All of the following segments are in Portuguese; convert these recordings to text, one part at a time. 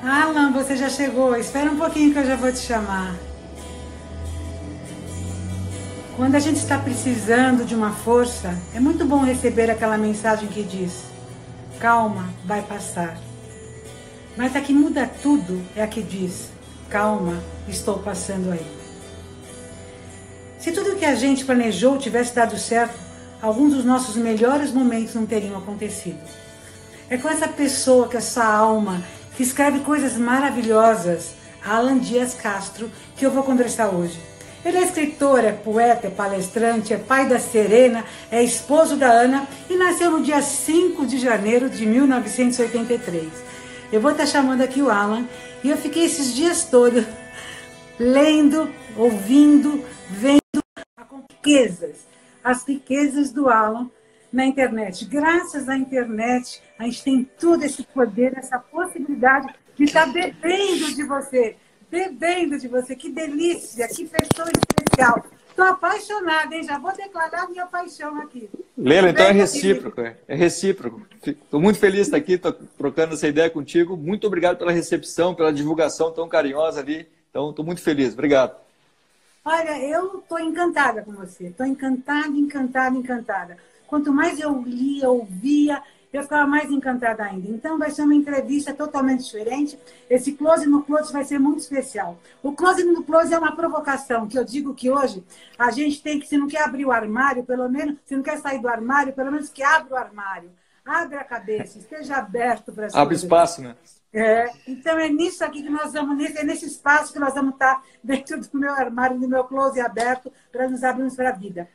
Alan, você já chegou. Espera um pouquinho que eu já vou te chamar. Quando a gente está precisando de uma força, é muito bom receber aquela mensagem que diz: calma, vai passar. Mas a que muda tudo é a que diz: calma, estou passando aí. Se tudo o que a gente planejou tivesse dado certo, alguns dos nossos melhores momentos não teriam acontecido. É com essa pessoa, com essa alma, que escreve coisas maravilhosas, Alan Dias Castro, que eu vou conversar hoje. Ele é escritor, é poeta, é palestrante, é pai da Serena, é esposo da Ana e nasceu no dia 5 de janeiro de 1983. Eu vou estar chamando aqui o Alan e eu fiquei esses dias todos lendo, ouvindo, vendo as riquezas do Alan na internet. Graças à internet, a gente tem todo esse poder, essa possibilidade de estar bebendo de você. Bebendo de você. Que delícia, que pessoa especial. Estou apaixonada, hein? Já vou declarar minha paixão aqui. Leila, então é recíproco. É recíproco. Estou muito feliz de estar aqui, estou trocando essa ideia contigo. Muito obrigado pela recepção, pela divulgação tão carinhosa ali. Então, estou muito feliz. Obrigado. Olha, eu estou encantada com você. Estou encantada, encantada, encantada. Quanto mais eu lia, ouvia, eu ficava mais encantada ainda. Então, vai ser uma entrevista totalmente diferente. Esse Close no Close vai ser muito especial. O Close no Close é uma provocação, que eu digo que hoje a gente tem que, se não quer abrir o armário, pelo menos, se não quer sair do armário, pelo menos que abra o armário. Abre a cabeça, esteja aberto para as coisas. Abre espaço, né? Então é nisso aqui que nós vamos, é nesse espaço que nós vamos estar dentro do meu armário, do meu closet aberto, para nos abrirmos para a vida.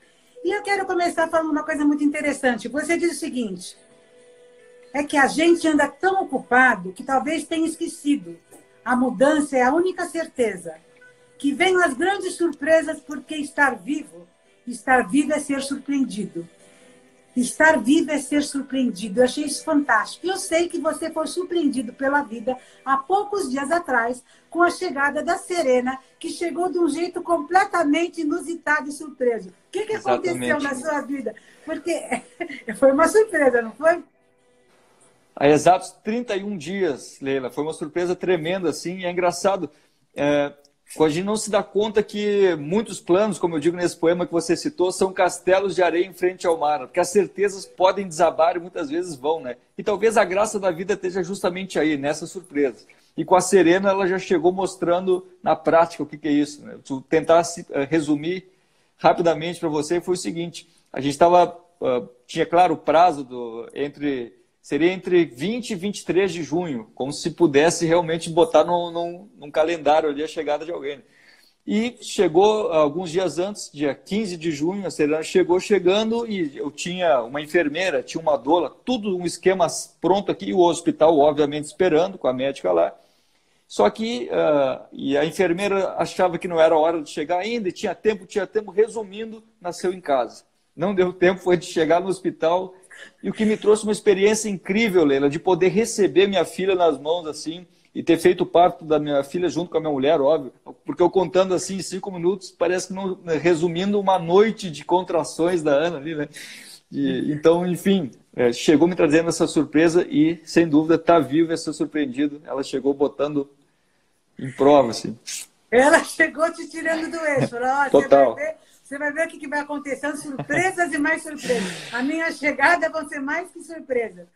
E eu quero começar falando uma coisa muito interessante. Você diz o seguinte, é que a gente anda tão ocupado que talvez tenha esquecido. A mudança é a única certeza. Que venham as grandes surpresas, porque estar vivo é ser surpreendido. Estar vivo é ser surpreendido. Eu achei isso fantástico. Eu sei que você foi surpreendido pela vida há poucos dias atrás com a chegada da Serena, que chegou de um jeito completamente inusitado e surpreso. O que aconteceu na sua vida? Porque foi uma surpresa, não foi? Há exatos 31 dias, Leila. Foi uma surpresa tremenda, assim. E é engraçado. A gente não se dá conta que muitos planos, como eu digo nesse poema que você citou, são castelos de areia em frente ao mar, porque as certezas podem desabar e muitas vezes vão, né? E talvez a graça da vida esteja justamente aí, nessa surpresa. E com a Serena, ela já chegou mostrando na prática o que é isso, né? Vou tentar resumir rapidamente para você, foi o seguinte, a gente tinha claro o prazo seria entre 20 e 23 de junho, como se pudesse realmente botar num calendário ali a chegada de alguém. E chegou alguns dias antes, dia 15 de junho, a Serena chegando e eu tinha uma enfermeira, tinha uma doula, tudo um esquema pronto aqui, e o hospital obviamente esperando, com a médica lá. Só que e a enfermeira achava que não era hora de chegar ainda, e tinha tempo, resumindo, nasceu em casa. Não deu tempo, foi de chegar no hospital. E o que me trouxe uma experiência incrível, Leila, de poder receber minha filha nas mãos, assim, e ter feito o parto da minha filha junto com a minha mulher, óbvio. Porque eu contando assim em 5 minutos, parece que não, resumindo uma noite de contrações da Ana ali, né? Então, enfim, chegou me trazendo essa surpresa e, sem dúvida, está vivo e ser surpreendido. Ela chegou botando em prova, assim. Ela chegou te tirando do eixo. Total. Você vai ver o que vai acontecendo, surpresas e mais surpresas. A minha chegada vai ser mais que surpresa.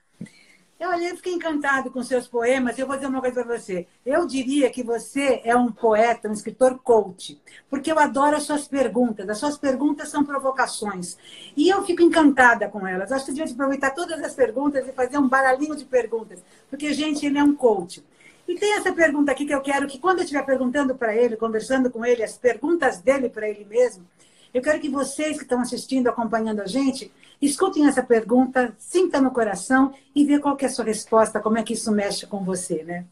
Eu fiquei encantado com seus poemas. Eu vou dizer uma coisa para você. Eu diria que você é um poeta, um escritor coach, porque eu adoro as suas perguntas. As suas perguntas são provocações. E eu fico encantada com elas. Acho que devia aproveitar todas as perguntas e fazer um baralhinho de perguntas, porque, gente, ele é um coach. E tem essa pergunta aqui que eu quero que, quando eu estiver perguntando para ele, conversando com ele, as perguntas dele para ele mesmo, eu quero que vocês que estão assistindo, acompanhando a gente, escutem essa pergunta, sintam no coração e vejam qual que é a sua resposta, como é que isso mexe com você, né?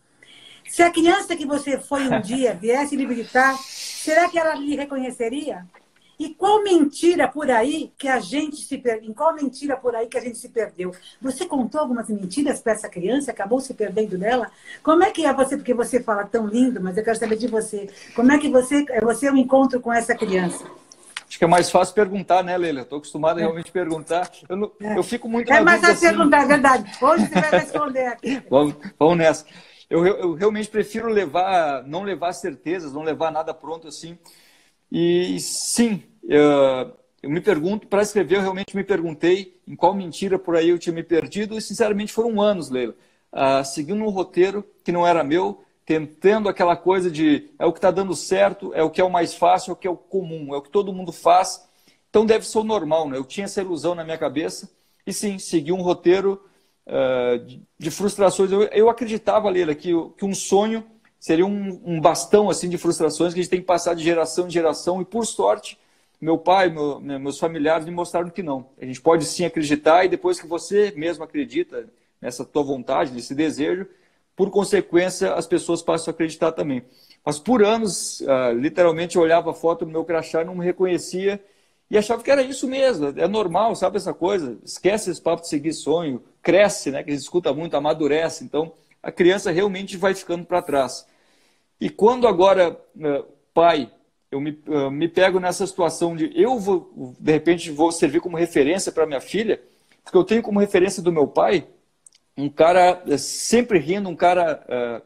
Se a criança que você foi um dia viesse lhe visitar, será que ela lhe reconheceria? E qual mentira por aí que a gente se perdeu? Em qual mentira por aí que a gente se perdeu? Você contou algumas mentiras para essa criança, acabou se perdendo dela? Como é que é você, porque você fala tão lindo, mas eu quero saber de você. Como é que você um encontro com essa criança? Acho que é mais fácil perguntar, né, Leila? Estou acostumado a realmente perguntar. Eu fico muito É na mais dúvida, fácil perguntar, é verdade. Hoje você vai responder aqui. Vamos nessa. eu realmente prefiro não levar certezas, não levar nada pronto assim. E sim, eu me pergunto, para escrever, eu realmente me perguntei em qual mentira por aí eu tinha me perdido, e sinceramente foram anos, Leila, seguindo um roteiro que não era meu, tentando aquela coisa de é o que está dando certo, é o que é o mais fácil, é o que é o comum, é o que todo mundo faz, então deve ser o normal, né? Eu tinha essa ilusão na minha cabeça, e sim, segui um roteiro de frustrações. Eu acreditava, Leila, que um sonho seria um bastão assim de frustrações que a gente tem que passar de geração em geração, e por sorte, meu pai, meus familiares me mostraram que não. A gente pode sim acreditar, e depois que você mesmo acredita nessa tua vontade, nesse desejo, por consequência, as pessoas passam a acreditar também. Mas por anos, literalmente, eu olhava a foto do meu crachá e não me reconhecia, e achava que era isso mesmo, é normal, sabe essa coisa? Esquece esse papo de seguir sonho, cresce, né? Que a gente escuta muito, amadurece, então a criança realmente vai ficando para trás. E quando agora, pai, eu me pego nessa situação de de repente, vou servir como referência para minha filha, porque eu tenho como referência do meu pai um cara sempre rindo, um cara...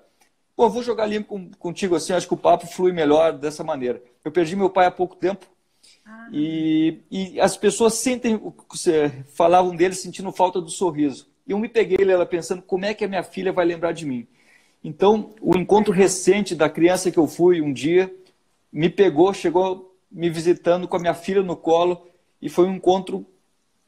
Pô, vou jogar limpo contigo assim, acho que o papo flui melhor dessa maneira. Eu perdi meu pai há pouco tempo, e as pessoas falavam dele sentindo falta do sorriso. E eu me peguei, ela pensando, como é que a minha filha vai lembrar de mim? Então, o encontro recente da criança que eu fui um dia, me pegou, chegou me visitando com a minha filha no colo, e foi um encontro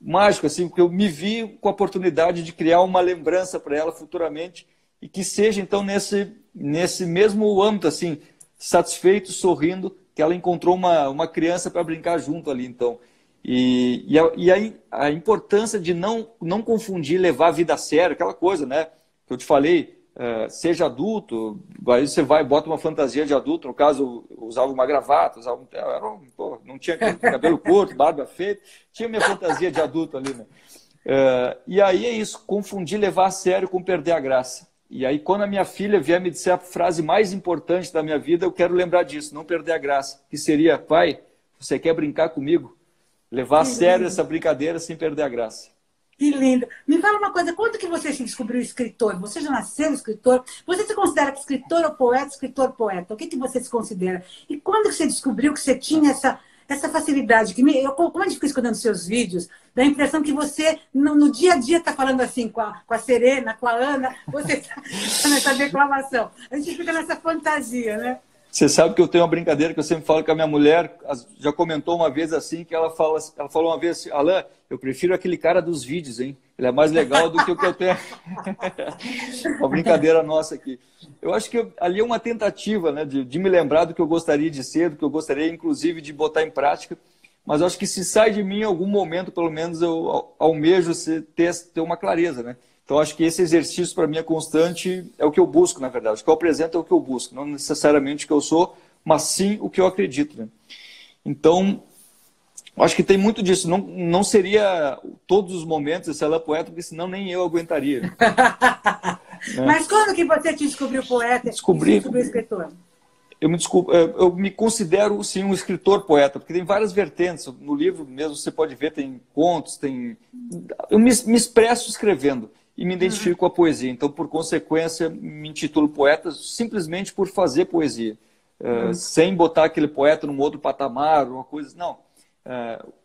mágico, assim, porque eu me vi com a oportunidade de criar uma lembrança para ela futuramente, e que seja, então, nesse mesmo âmbito, assim, satisfeito, sorrindo, que ela encontrou uma criança para brincar junto ali, então. E a importância de não confundir, levar a vida a sério, aquela coisa, né? Que eu te falei, seja adulto, aí você vai, bota uma fantasia de adulto, no caso, eu usava uma gravata, não tinha cabelo curto, barba feita, tinha minha fantasia de adulto ali, né? E aí é isso, confundir, levar a sério com perder a graça. E aí, quando a minha filha vier me dizer a frase mais importante da minha vida, eu quero lembrar disso, não perder a graça. Que seria, pai, você quer brincar comigo? Levar a sério essa brincadeira sem perder a graça. Que lindo. Me fala uma coisa, quando que você se descobriu escritor? Você já nasceu escritor? Você se considera escritor ou poeta, escritor, poeta? O que você se considera? E quando que você descobriu que você tinha essa facilidade? Como a gente fica escutando seus vídeos, dá a impressão que você, no dia a dia, está falando assim com a Serena, com a Ana, você está nessa declamação. A gente fica nessa fantasia, né? Você sabe que eu tenho uma brincadeira que eu sempre falo com a minha mulher, já comentou uma vez assim, que ela falou uma vez assim, Alain, eu prefiro aquele cara dos vídeos, hein? Ele é mais legal do que o que eu tenho. Uma brincadeira nossa aqui. Eu acho que ali é uma tentativa, né, de me lembrar do que eu gostaria de ser, do que eu gostaria, inclusive, de botar em prática. Mas eu acho que se sai de mim em algum momento, pelo menos eu almejo ter uma clareza, né? Então, acho que esse exercício, para mim, é constante, é o que eu busco, na verdade. O que eu apresento é o que eu busco, não necessariamente o que eu sou, mas sim o que eu acredito. Né? Então, acho que tem muito disso. Não seria todos os momentos esse Alain poeta, porque senão nem eu aguentaria. Né? Mas quando que você te descobriu poeta e se descobriu escritor? Eu me considero, sim, um escritor-poeta, porque tem várias vertentes. No livro mesmo você pode ver, tem contos, eu me expresso escrevendo e me identifico com a poesia. Então, por consequência, me intitulo poeta simplesmente por fazer poesia, sem botar aquele poeta num outro patamar, uma coisa... Não.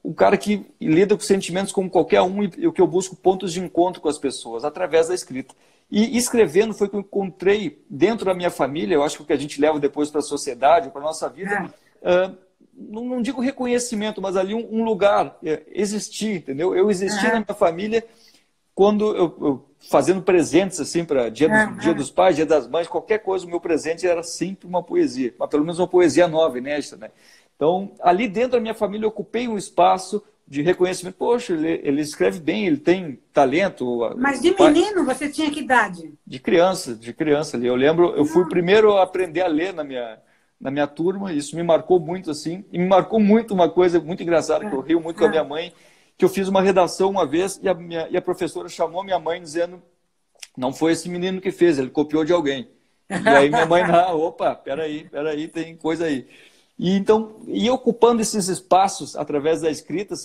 O cara que lida com sentimentos como qualquer um, e o que eu busco pontos de encontro com as pessoas, através da escrita. E escrevendo foi que eu encontrei dentro da minha família, eu acho que o que a gente leva depois para a sociedade, para a nossa vida, não digo reconhecimento, mas ali um lugar, existir, entendeu? Eu existi na minha família quando eu fazendo presentes assim para dia dos pais, dia das mães, qualquer coisa, o meu presente era sempre uma poesia, mas pelo menos uma poesia nova, inédita, né? Então, ali dentro da minha família, eu ocupei um espaço de reconhecimento. Poxa, ele escreve bem, ele tem talento. Mas de menino, você tinha que idade? De criança ali. Eu lembro, eu fui o primeiro a aprender a ler na minha turma, isso me marcou muito, assim. E me marcou muito uma coisa muito engraçada, que eu rio muito com a minha mãe, que eu fiz uma redação uma vez e a professora chamou minha mãe dizendo, não foi esse menino que fez, ele copiou de alguém. E aí minha mãe, opa, peraí, tem coisa aí. E ocupando esses espaços através da escrita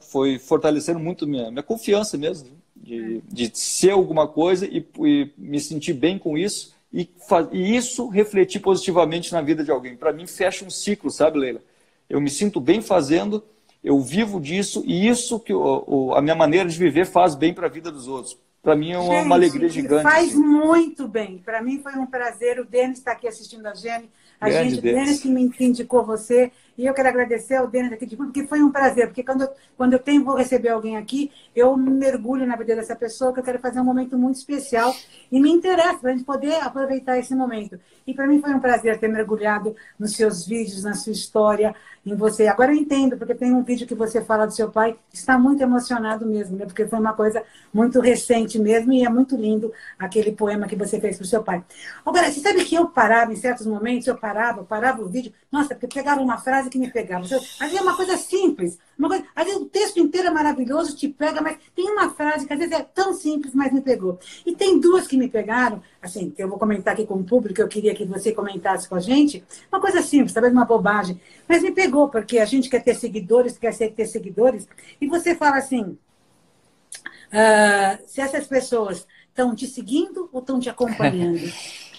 foi fortalecendo muito minha confiança mesmo, de ser alguma coisa e me sentir bem com isso e isso refletir positivamente na vida de alguém. Para mim, fecha um ciclo, sabe, Leila? Eu me sinto bem fazendo, eu vivo disso, e isso que a minha maneira de viver faz bem para a vida dos outros. Para mim é uma alegria gigante. Faz assim. muito bem. Para mim foi um prazer. O Denis está aqui assistindo a Jenny. A Grande gente, o Denis que me indicou você. E eu quero agradecer ao Denis aqui de público, porque foi um prazer. Porque quando eu vou receber alguém aqui, eu mergulho na vida dessa pessoa, que eu quero fazer um momento muito especial. E me interessa para a gente poder aproveitar esse momento. E para mim foi um prazer ter mergulhado nos seus vídeos, na sua história, em você. Agora eu entendo, porque tem um vídeo que você fala do seu pai, que está muito emocionado mesmo, né? Porque foi uma coisa muito recente mesmo, e é muito lindo aquele poema que você fez para o seu pai. Agora, você sabe que eu parava em certos momentos, eu parava o vídeo, nossa, porque pegava uma frase que me pegava. Às vezes é uma coisa simples, às vezes o texto inteiro é maravilhoso, te pega, mas tem uma frase que às vezes é tão simples, mas me pegou. E tem duas que me pegaram, assim, que eu vou comentar aqui com o público, eu queria que você comentasse com a gente, uma coisa simples, talvez uma bobagem, mas me pegou, porque a gente quer ter seguidores, e você fala assim, se essas pessoas estão te seguindo ou estão te acompanhando?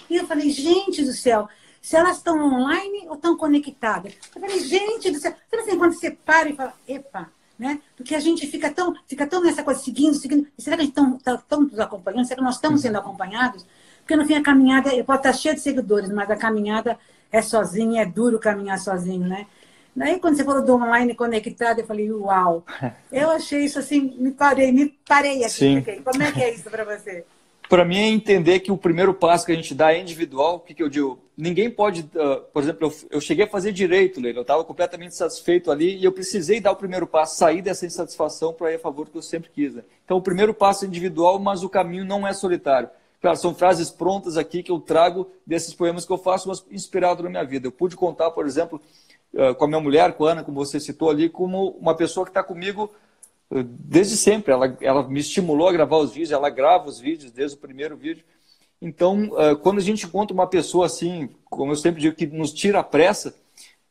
E eu falei, gente do céu, se elas estão online ou estão conectadas? Eu falei, gente do céu, sabe assim, quando você para e fala, epa, né? Porque a gente fica tão nessa coisa, seguindo, será que a gente estão nos acompanhando? Será que nós estamos sendo acompanhados? Porque no fim a caminhada, eu posso estar cheia de seguidores, mas a caminhada é sozinha, é duro caminhar sozinho, né? Daí, quando você falou do online conectado, eu falei, uau! Eu achei isso assim, me parei aqui. Sim. Como é que é isso para você? Para mim é entender que o primeiro passo que a gente dá é individual. O que eu digo? Ninguém pode... por exemplo, eu cheguei a fazer direito, Leila. Eu estava completamente satisfeito ali e eu precisei dar o primeiro passo, sair dessa insatisfação para ir a favor do que eu sempre quis. Né? Então, o primeiro passo é individual, mas o caminho não é solitário. Claro, são frases prontas aqui que eu trago desses poemas que eu faço, mas inspirado na minha vida. Eu pude contar, por exemplo, com a minha mulher, com a Ana, como você citou ali, como uma pessoa que está comigo desde sempre. Ela me estimulou a gravar os vídeos, ela grava os vídeos desde o primeiro vídeo. Então, quando a gente encontra uma pessoa assim, como eu sempre digo, que nos tira a pressa,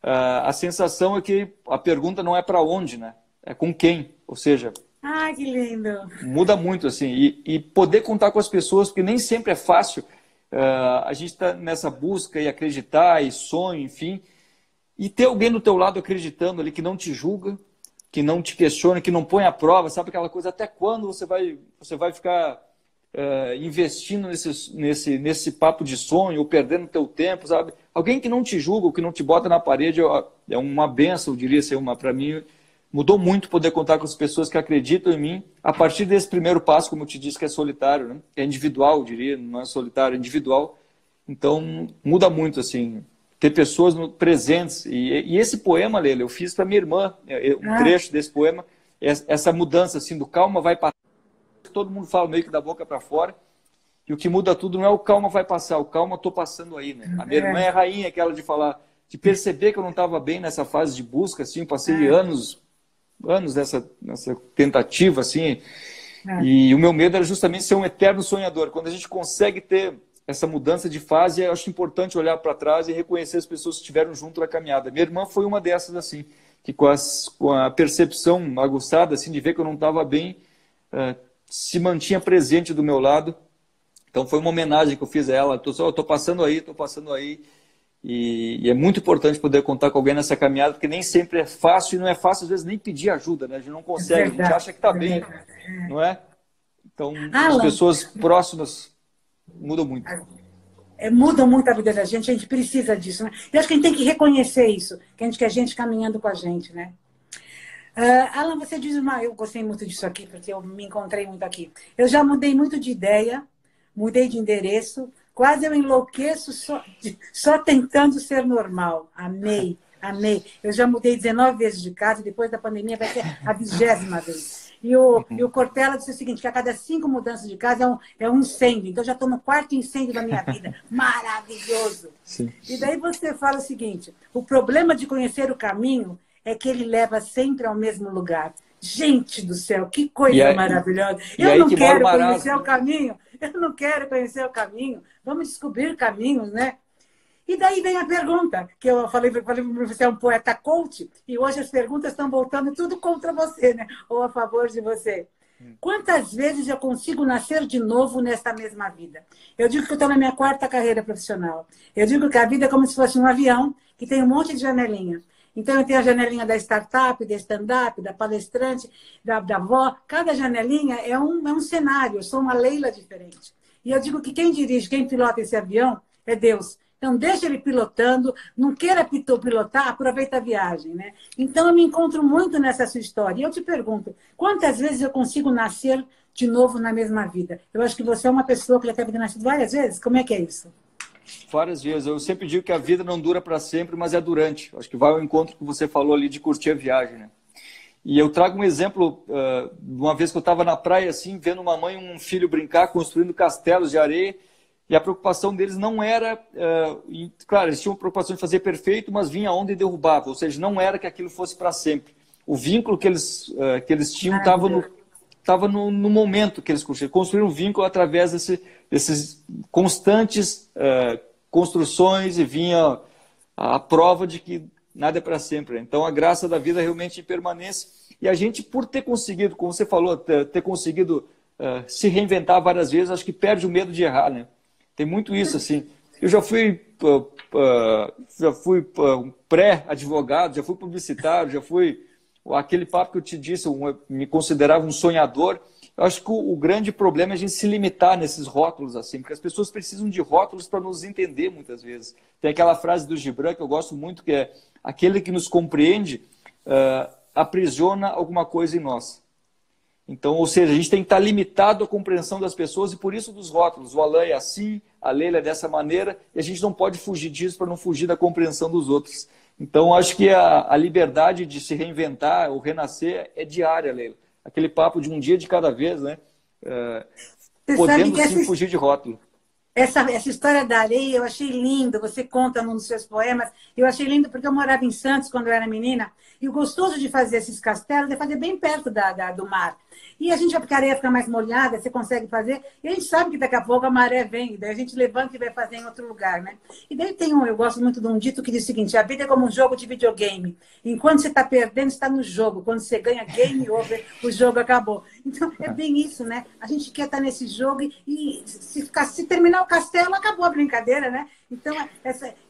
a sensação é que a pergunta não é para onde, né? É com quem. Ou seja, ah, que lindo! Muda muito, assim. E poder contar com as pessoas, porque nem sempre é fácil. A gente está nessa busca e acreditar, e sonho, enfim. E ter alguém do teu lado acreditando ali, que não te julga, que não te questiona, que não põe à prova, sabe aquela coisa, até quando você vai ficar investindo nesse papo de sonho, ou perdendo teu tempo, sabe? Alguém que não te julga, que não te bota na parede, é uma benção, eu diria, para mim, mudou muito poder contar com as pessoas que acreditam em mim, a partir desse primeiro passo, como eu te disse, que é solitário, né? É individual, eu diria, não é solitário, é individual. Então, muda muito, assim, ter pessoas presentes. E esse poema, Leila, eu fiz para minha irmã, um trecho desse poema, essa mudança assim, do calma vai passar, todo mundo fala meio que da boca para fora, e o que muda tudo não é o calma vai passar, o calma estou passando aí. Né? A minha irmã é a rainha, aquela de falar, de perceber que eu não estava bem nessa fase de busca, assim, eu passei anos nessa tentativa, assim, e o meu medo era justamente ser um eterno sonhador. Quando a gente consegue ter essa mudança de fase, eu acho importante olhar para trás e reconhecer as pessoas que estiveram junto na caminhada. Minha irmã foi uma dessas, assim, que com a percepção aguçada, assim, de ver que eu não estava bem, se mantinha presente do meu lado. Então foi uma homenagem que eu fiz a ela. Estou passando aí. E é muito importante poder contar com alguém nessa caminhada, porque nem sempre é fácil, e não é fácil, às vezes, nem pedir ajuda, né? A gente não consegue, a gente acha que está bem, não é? Então, as pessoas próximas mudam muito. Mudam muito a vida da gente, a gente precisa disso, né? Eu acho que a gente tem que reconhecer isso, que a gente quer gente caminhando com a gente, né? Alan, você diz eu gostei muito disso aqui, porque eu me encontrei muito aqui. Eu já mudei muito de ideia, mudei de endereço, quase eu enlouqueço só tentando ser normal. Amei. Eu já mudei 19 vezes de casa, e depois da pandemia vai ser a 20ª vez. E o Cortella disse o seguinte, que a cada 5 mudanças de casa é um incêndio. Então, já estou no 4º incêndio da minha vida. Maravilhoso! Sim. E daí você fala o seguinte, o problema de conhecer o caminho é que ele leva sempre ao mesmo lugar. Gente do céu, que coisa maravilhosa! Eu não quero conhecer o caminho. Vamos descobrir caminhos, né? E daí vem a pergunta, que eu falei você é um poeta coach, e hoje as perguntas estão voltando tudo contra você, né? Ou a favor de você. Quantas vezes eu consigo nascer de novo nesta mesma vida? Eu digo que eu estou na minha 4ª carreira profissional. Eu digo que a vida é como se fosse um avião que tem um monte de janelinha. Então, eu tenho a janelinha da startup, da stand-up, da palestrante, da avó. Cada janelinha é um cenário. Eu sou uma Leila diferente. E eu digo que quem dirige, quem pilota esse avião é Deus. Então, deixa ele pilotando, não queira pilotar, aproveita a viagem, né? Então, eu me encontro muito nessa sua história. E eu te pergunto, quantas vezes eu consigo nascer de novo na mesma vida? Eu acho que você é uma pessoa que já deve ter nascido várias vezes. Como é que é isso? Várias vezes. Eu sempre digo que a vida não dura para sempre, mas é durante. Acho que vai ao encontro que você falou ali de curtir a viagem, né? E eu trago um exemplo, de uma vez que eu estava na praia, assim, vendo uma mãe e um filho brincar, construindo castelos de areia. E a preocupação deles não era... claro, eles tinham a preocupação de fazer perfeito, mas vinha a onda e derrubava. Ou seja, não era que aquilo fosse para sempre. O vínculo que eles tinham estava no momento que eles construíram. Construíram um vínculo através desses constantes construções e vinha a prova de que nada é para sempre. Então, a graça da vida realmente permanece. E a gente, por ter conseguido, como você falou, ter conseguido se reinventar várias vezes, acho que perde o medo de errar, né? Tem muito isso, assim. Eu já fui um pré-advogado, já fui publicitário, já fui aquele papo que eu te disse, eu me considerava um sonhador. Eu acho que o grande problema é a gente se limitar nesses rótulos, assim, porque as pessoas precisam de rótulos para nos entender muitas vezes. Tem aquela frase do Gibran que eu gosto muito, que é: aquele que nos compreende aprisiona alguma coisa em nós. Então, ou seja, a gente tem que estar limitado à compreensão das pessoas e por isso dos rótulos. O Alain é assim, a Leila é dessa maneira, e a gente não pode fugir disso para não fugir da compreensão dos outros. Então, acho que a liberdade de se reinventar ou renascer é diária, Leila. Aquele papo de um dia de cada vez, né? Podendo sim fugir de rótulo. Essa história da areia eu achei lindo, você conta num dos seus poemas. Eu achei lindo porque eu morava em Santos quando eu era menina, e o gostoso de fazer esses castelos é fazer bem perto do mar. E a gente, porque a areia fica mais molhada, você consegue fazer, e a gente sabe que daqui a pouco a maré vem, e daí a gente levanta e vai fazer em outro lugar, né? E daí eu gosto muito de um dito que diz o seguinte: a vida é como um jogo de videogame. Enquanto você está perdendo, você está no jogo. Quando você ganha, game over, o jogo acabou. Então, é bem isso, né? A gente quer estar nesse jogo e se terminar o castelo, acabou a brincadeira, né? Então,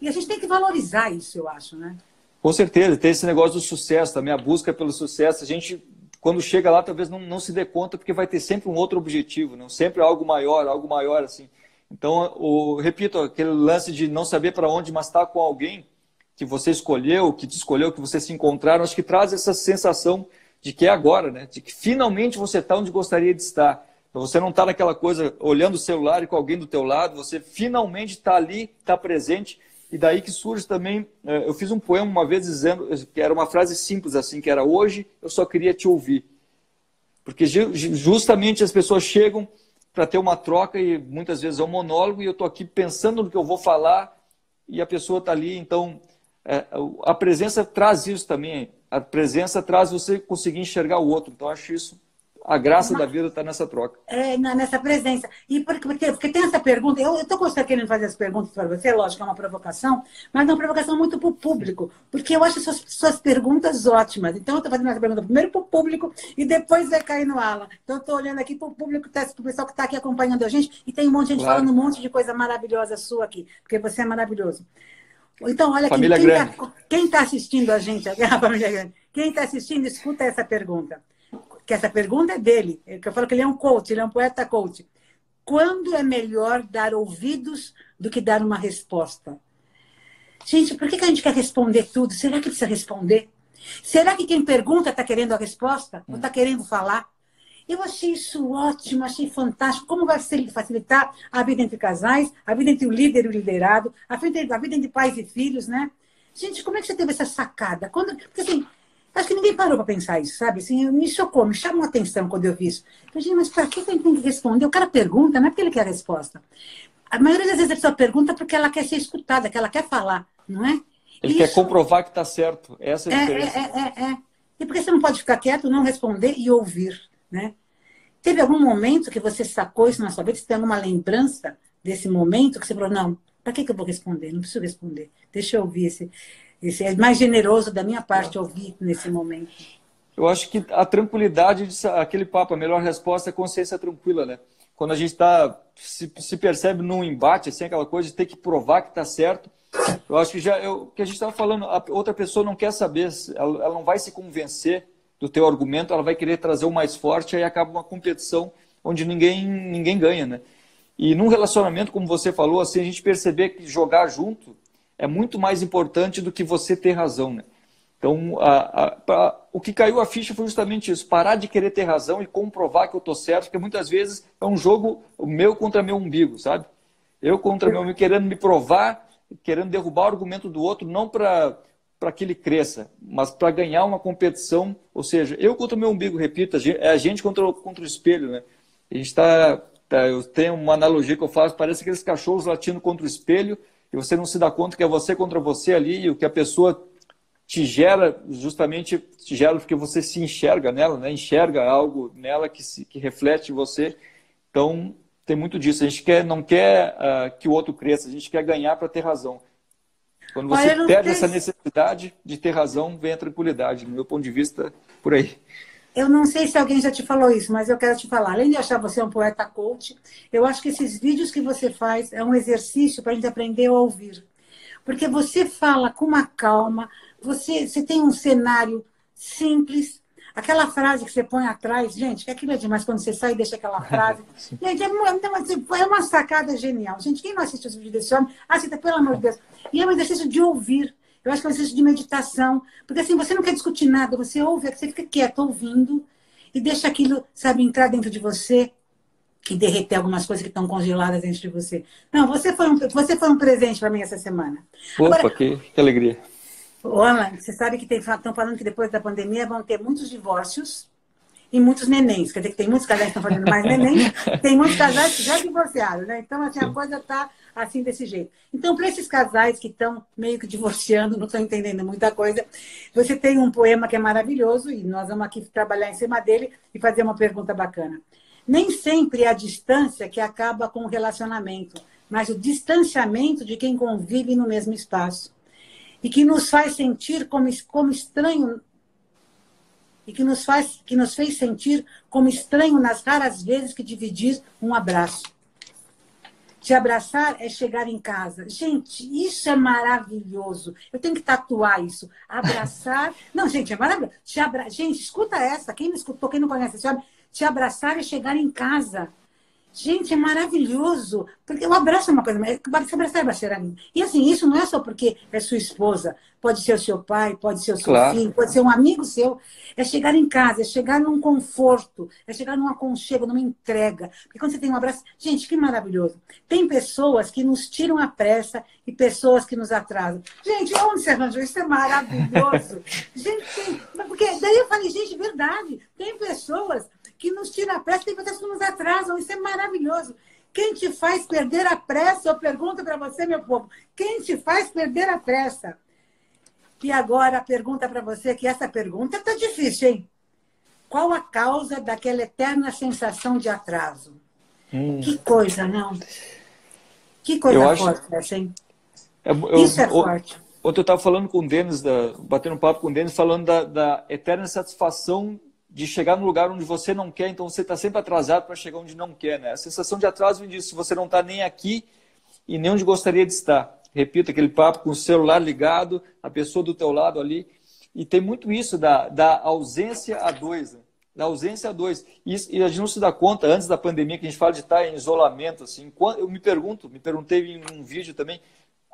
e a gente tem que valorizar isso, eu acho, né? Com certeza, tem esse negócio do sucesso também, a busca pelo sucesso. A gente, quando chega lá, talvez não se dê conta, porque vai ter sempre um outro objetivo, né? Sempre algo maior, assim. Então, repito, aquele lance de não saber para onde, mas estar com alguém que você escolheu, que te escolheu, que vocês se encontraram, acho que traz essa sensação de que é agora, né? De que finalmente você está onde gostaria de estar. Então, você não está naquela coisa, olhando o celular e com alguém do teu lado, você finalmente está ali, está presente. E daí que surge também, eu fiz um poema uma vez dizendo, que era uma frase simples assim, que era: hoje eu só queria te ouvir. Porque justamente as pessoas chegam para ter uma troca e muitas vezes é um monólogo e eu estou aqui pensando no que eu vou falar e a pessoa está ali. Então, a presença traz isso também. A presença traz você conseguir enxergar o outro. Então, acho isso. A graça da vida está nessa troca. Nessa presença. E porque tem essa pergunta, eu estou querendo fazer as perguntas para você, lógico, é uma provocação, mas é uma provocação muito para o público, porque eu acho suas perguntas ótimas. Então, eu estou fazendo essa pergunta primeiro para o público e depois vai cair no Alan. Então, eu estou olhando aqui para o público, para o pessoal que está aqui acompanhando a gente, e tem um monte de gente falando um monte de coisa maravilhosa sua aqui, porque você é maravilhoso. Então, olha aqui, quem está assistindo a gente, a família grande, quem está assistindo, escuta essa pergunta. Que essa pergunta é dele, que eu falo que ele é um coach, ele é um poeta coach. Quando é melhor dar ouvidos do que dar uma resposta? Gente, por que a gente quer responder tudo? Será que precisa responder? Será que quem pergunta está querendo a resposta? Ou está querendo falar? Eu achei isso ótimo, achei fantástico. Como vai facilitar a vida entre casais, a vida entre o líder e o liderado, a vida entre pais e filhos, né? Gente, como é que você teve essa sacada? Porque assim, acho que ninguém parou para pensar isso, sabe? Assim, me chocou, me chamou a atenção quando eu vi isso. Eu disse, mas para que a gente tem que responder? O cara pergunta, não é porque ele quer a resposta. A maioria das vezes a pessoa pergunta porque ela quer ser escutada, que ela quer falar, não é? Ele quer comprovar que está certo. Essa é a diferença. E por que você não pode ficar quieto, não responder e ouvir, né? Teve algum momento que você sacou isso na sua vida? Você tem alguma lembrança desse momento que você falou, não, para que eu vou responder? Não preciso responder. Deixa eu ouvir esse é mais generoso da minha parte ouvir nesse momento. Eu acho que a tranquilidade, aquele papo, a melhor resposta é consciência tranquila, né? Quando a gente se percebe num embate, assim, aquela coisa de ter que provar que está certo, eu acho que o que a gente estava falando, a outra pessoa não quer saber, ela não vai se convencer do teu argumento, ela vai querer trazer o mais forte, aí acaba uma competição onde ninguém ganha, né? E num relacionamento, como você falou, assim, a gente perceber que jogar junto é muito mais importante do que você ter razão, né? Então, o que caiu a ficha foi justamente isso, parar de querer ter razão e comprovar que eu estou certo, porque muitas vezes é um jogo meu contra meu umbigo, sabe? Eu contra meu umbigo, querendo me provar, querendo derrubar o argumento do outro, não para que ele cresça, mas para ganhar uma competição, ou seja, eu contra o meu umbigo, repito, é a gente contra o espelho, né? A gente eu tenho uma analogia que eu faço, parece aqueles cachorros latindo contra o espelho, e você não se dá conta que é você contra você ali, e o que a pessoa te gera, justamente te gera porque você se enxerga nela, né? Enxerga algo nela que reflete você. Então, tem muito disso. A gente não quer que o outro cresça, a gente quer ganhar para ter razão. Quando você perde essa necessidade de ter razão, vem a tranquilidade. Do meu ponto de vista, por aí. Eu não sei se alguém já te falou isso, mas eu quero te falar. Além de achar você um poeta coach, eu acho que esses vídeos que você faz é um exercício para a gente aprender a ouvir. Porque você fala com uma calma, você tem um cenário simples, aquela frase que você põe atrás, gente, que aquilo é demais quando você sai e deixa aquela frase. Gente, é uma sacada genial. Gente, quem não assiste os vídeos desse homem, assista, pelo amor de Deus. E é um exercício de ouvir. Eu acho que é um exercício de meditação. Porque assim, você não quer discutir nada, você ouve, você fica quieto, ouvindo, e deixa aquilo, sabe, entrar dentro de você e derreter algumas coisas que estão congeladas dentro de você. Não, você foi um presente para mim essa semana. Opa, agora, que alegria. Olha, você sabe que estão falando que depois da pandemia vão ter muitos divórcios e muitos nenéns. Quer dizer que tem muitos casais que estão fazendo mais neném, tem muitos casais que já divorciaram, né? Então, assim, a coisa está assim desse jeito. Então, para esses casais que estão meio que divorciando, não estão entendendo muita coisa, você tem um poema que é maravilhoso e nós vamos aqui trabalhar em cima dele e fazer uma pergunta bacana. Nem sempre é a distância que acaba com o relacionamento, mas o distanciamento de quem convive no mesmo espaço. E que nos faz sentir como estranho, e que nos fez sentir como estranho nas raras vezes que dividir um abraço. Te abraçar é chegar em casa. Gente, isso é maravilhoso. Eu tenho que tatuar isso. Abraçar... Não, gente, é maravilhoso. Gente, escuta essa. Quem não escutou, quem não conhece esse homem, te abraçar é chegar em casa. Gente, é maravilhoso. Porque o abraço é uma coisa... Se abraçar é baixar. E assim, isso não é só porque é sua esposa. Pode ser o seu pai, pode ser o seu filho, pode ser um amigo seu. É chegar em casa, é chegar num conforto, é chegar num aconchego, numa entrega. Porque quando você tem um abraço... Gente, que maravilhoso. Tem pessoas que nos tiram a pressa e pessoas que nos atrasam. Gente, onde você arranjou? Isso é maravilhoso. Gente, porque daí eu falei, gente, verdade. Tem pessoas que nos tiram a pressa, tem pessoas que nos atrasam. Isso é maravilhoso. Quem te faz perder a pressa? Eu pergunto para você, meu povo. Quem te faz perder a pressa? E agora a pergunta para você, que essa pergunta está difícil, hein? Qual a causa daquela eterna sensação de atraso? Que coisa, não? Que coisa forte essa, hein? Isso é forte. Ontem eu estava falando com o Denis, batendo um papo com o Denis, falando da eterna satisfação de chegar no lugar onde você não quer, então você está sempre atrasado para chegar onde não quer, né? A sensação de atraso vem disso, você não está nem aqui e nem onde gostaria de estar. Repito, aquele papo com o celular ligado, a pessoa do teu lado ali. E tem muito isso da ausência a dois, né? Da ausência a dois. E a gente não se dá conta, antes da pandemia, que a gente fala de estar em isolamento, assim, eu me perguntei em um vídeo também,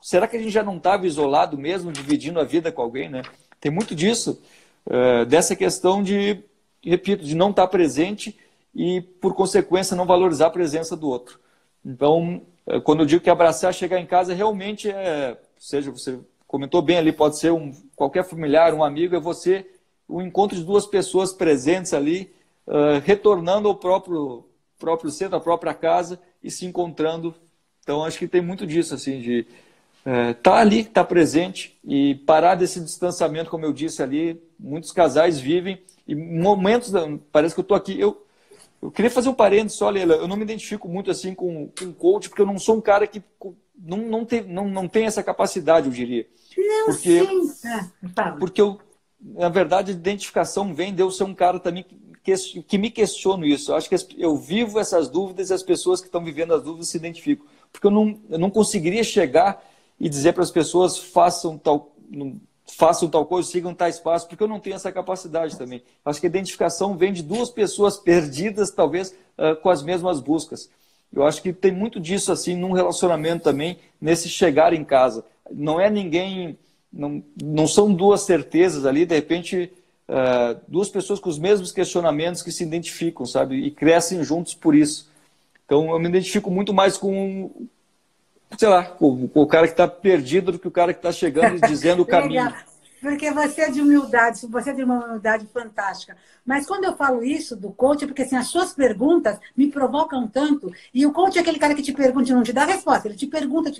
será que a gente já não estava isolado mesmo, dividindo a vida com alguém, né? Tem muito disso, dessa questão de, repito, de não estar presente e, por consequência, não valorizar a presença do outro. Então, quando eu digo que abraçar, chegar em casa, realmente seja, você comentou bem ali, pode ser qualquer familiar, um amigo, é você, o encontro de duas pessoas presentes ali, retornando ao próprio centro, à própria casa e se encontrando. Então, acho que tem muito disso, assim, de estar ali, estar presente e parar desse distanciamento, como eu disse ali, muitos casais vivem e momentos, parece que eu estou aqui, eu queria fazer um parênteses só, Leila. Eu não me identifico muito assim com coach, porque eu não sou um cara que não tem essa capacidade, eu diria. Não, porque, sim. porque na verdade, a identificação vem de eu ser um cara também que me questiono isso. Eu acho que eu vivo essas dúvidas e as pessoas que estão vivendo as dúvidas se identificam. Porque eu não conseguiria chegar e dizer para as pessoas façam tal coisa, sigam tais passos, porque eu não tenho essa capacidade também. Acho que a identificação vem de duas pessoas perdidas, talvez, com as mesmas buscas. Eu acho que tem muito disso assim num relacionamento também, nesse chegar em casa. Não é ninguém, não são duas certezas ali, de repente, duas pessoas com os mesmos questionamentos que se identificam, sabe? E crescem juntos por isso. Então, eu me identifico muito mais com, sei lá, com o cara que está perdido do que o cara que está chegando e dizendo o caminho. Legal. Porque você é de humildade, você tem uma humildade fantástica. Mas quando eu falo isso do coach, é porque assim, as suas perguntas me provocam tanto. E o coach é aquele cara que te pergunta e não te dá resposta. Ele te pergunta.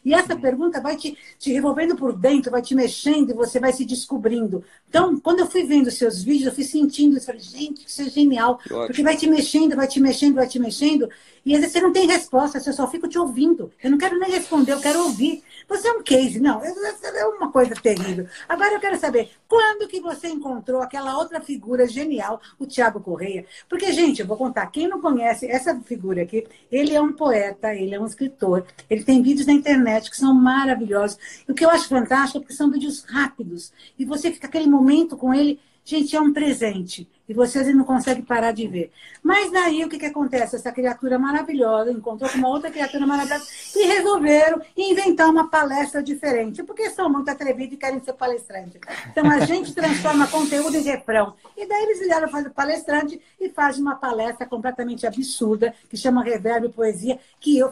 E essa pergunta vai te revolvendo por dentro, vai te mexendo e você vai se descobrindo. Então, quando eu fui vendo os seus vídeos, eu fui sentindo isso. Falei, gente, isso é genial. Porque vai te mexendo. E às vezes você não tem resposta, eu só fico te ouvindo. Eu não quero nem responder, eu quero ouvir. Você é um case, não, é uma coisa terrível. Agora eu quero saber, quando que você encontrou aquela outra figura genial, o Thiago Corrêa? Porque, gente, eu vou contar, quem não conhece essa figura aqui, ele é um poeta, ele é um escritor, ele tem vídeos na internet que são maravilhosos. E o que eu acho fantástico é porque são vídeos rápidos. E você fica aquele momento com ele, gente, é um presente. E você às vezes não consegue parar de ver. Mas daí o que acontece? Essa criatura maravilhosa encontrou com uma outra criatura maravilhosa e resolveram inventar uma palestra diferente. Porque são muito atrevidos e querem ser palestrante. Então a gente transforma conteúdo em refrão. E daí eles viraram fazer palestrante e fazem uma palestra completamente absurda, que chama Reverb Poesia, que eu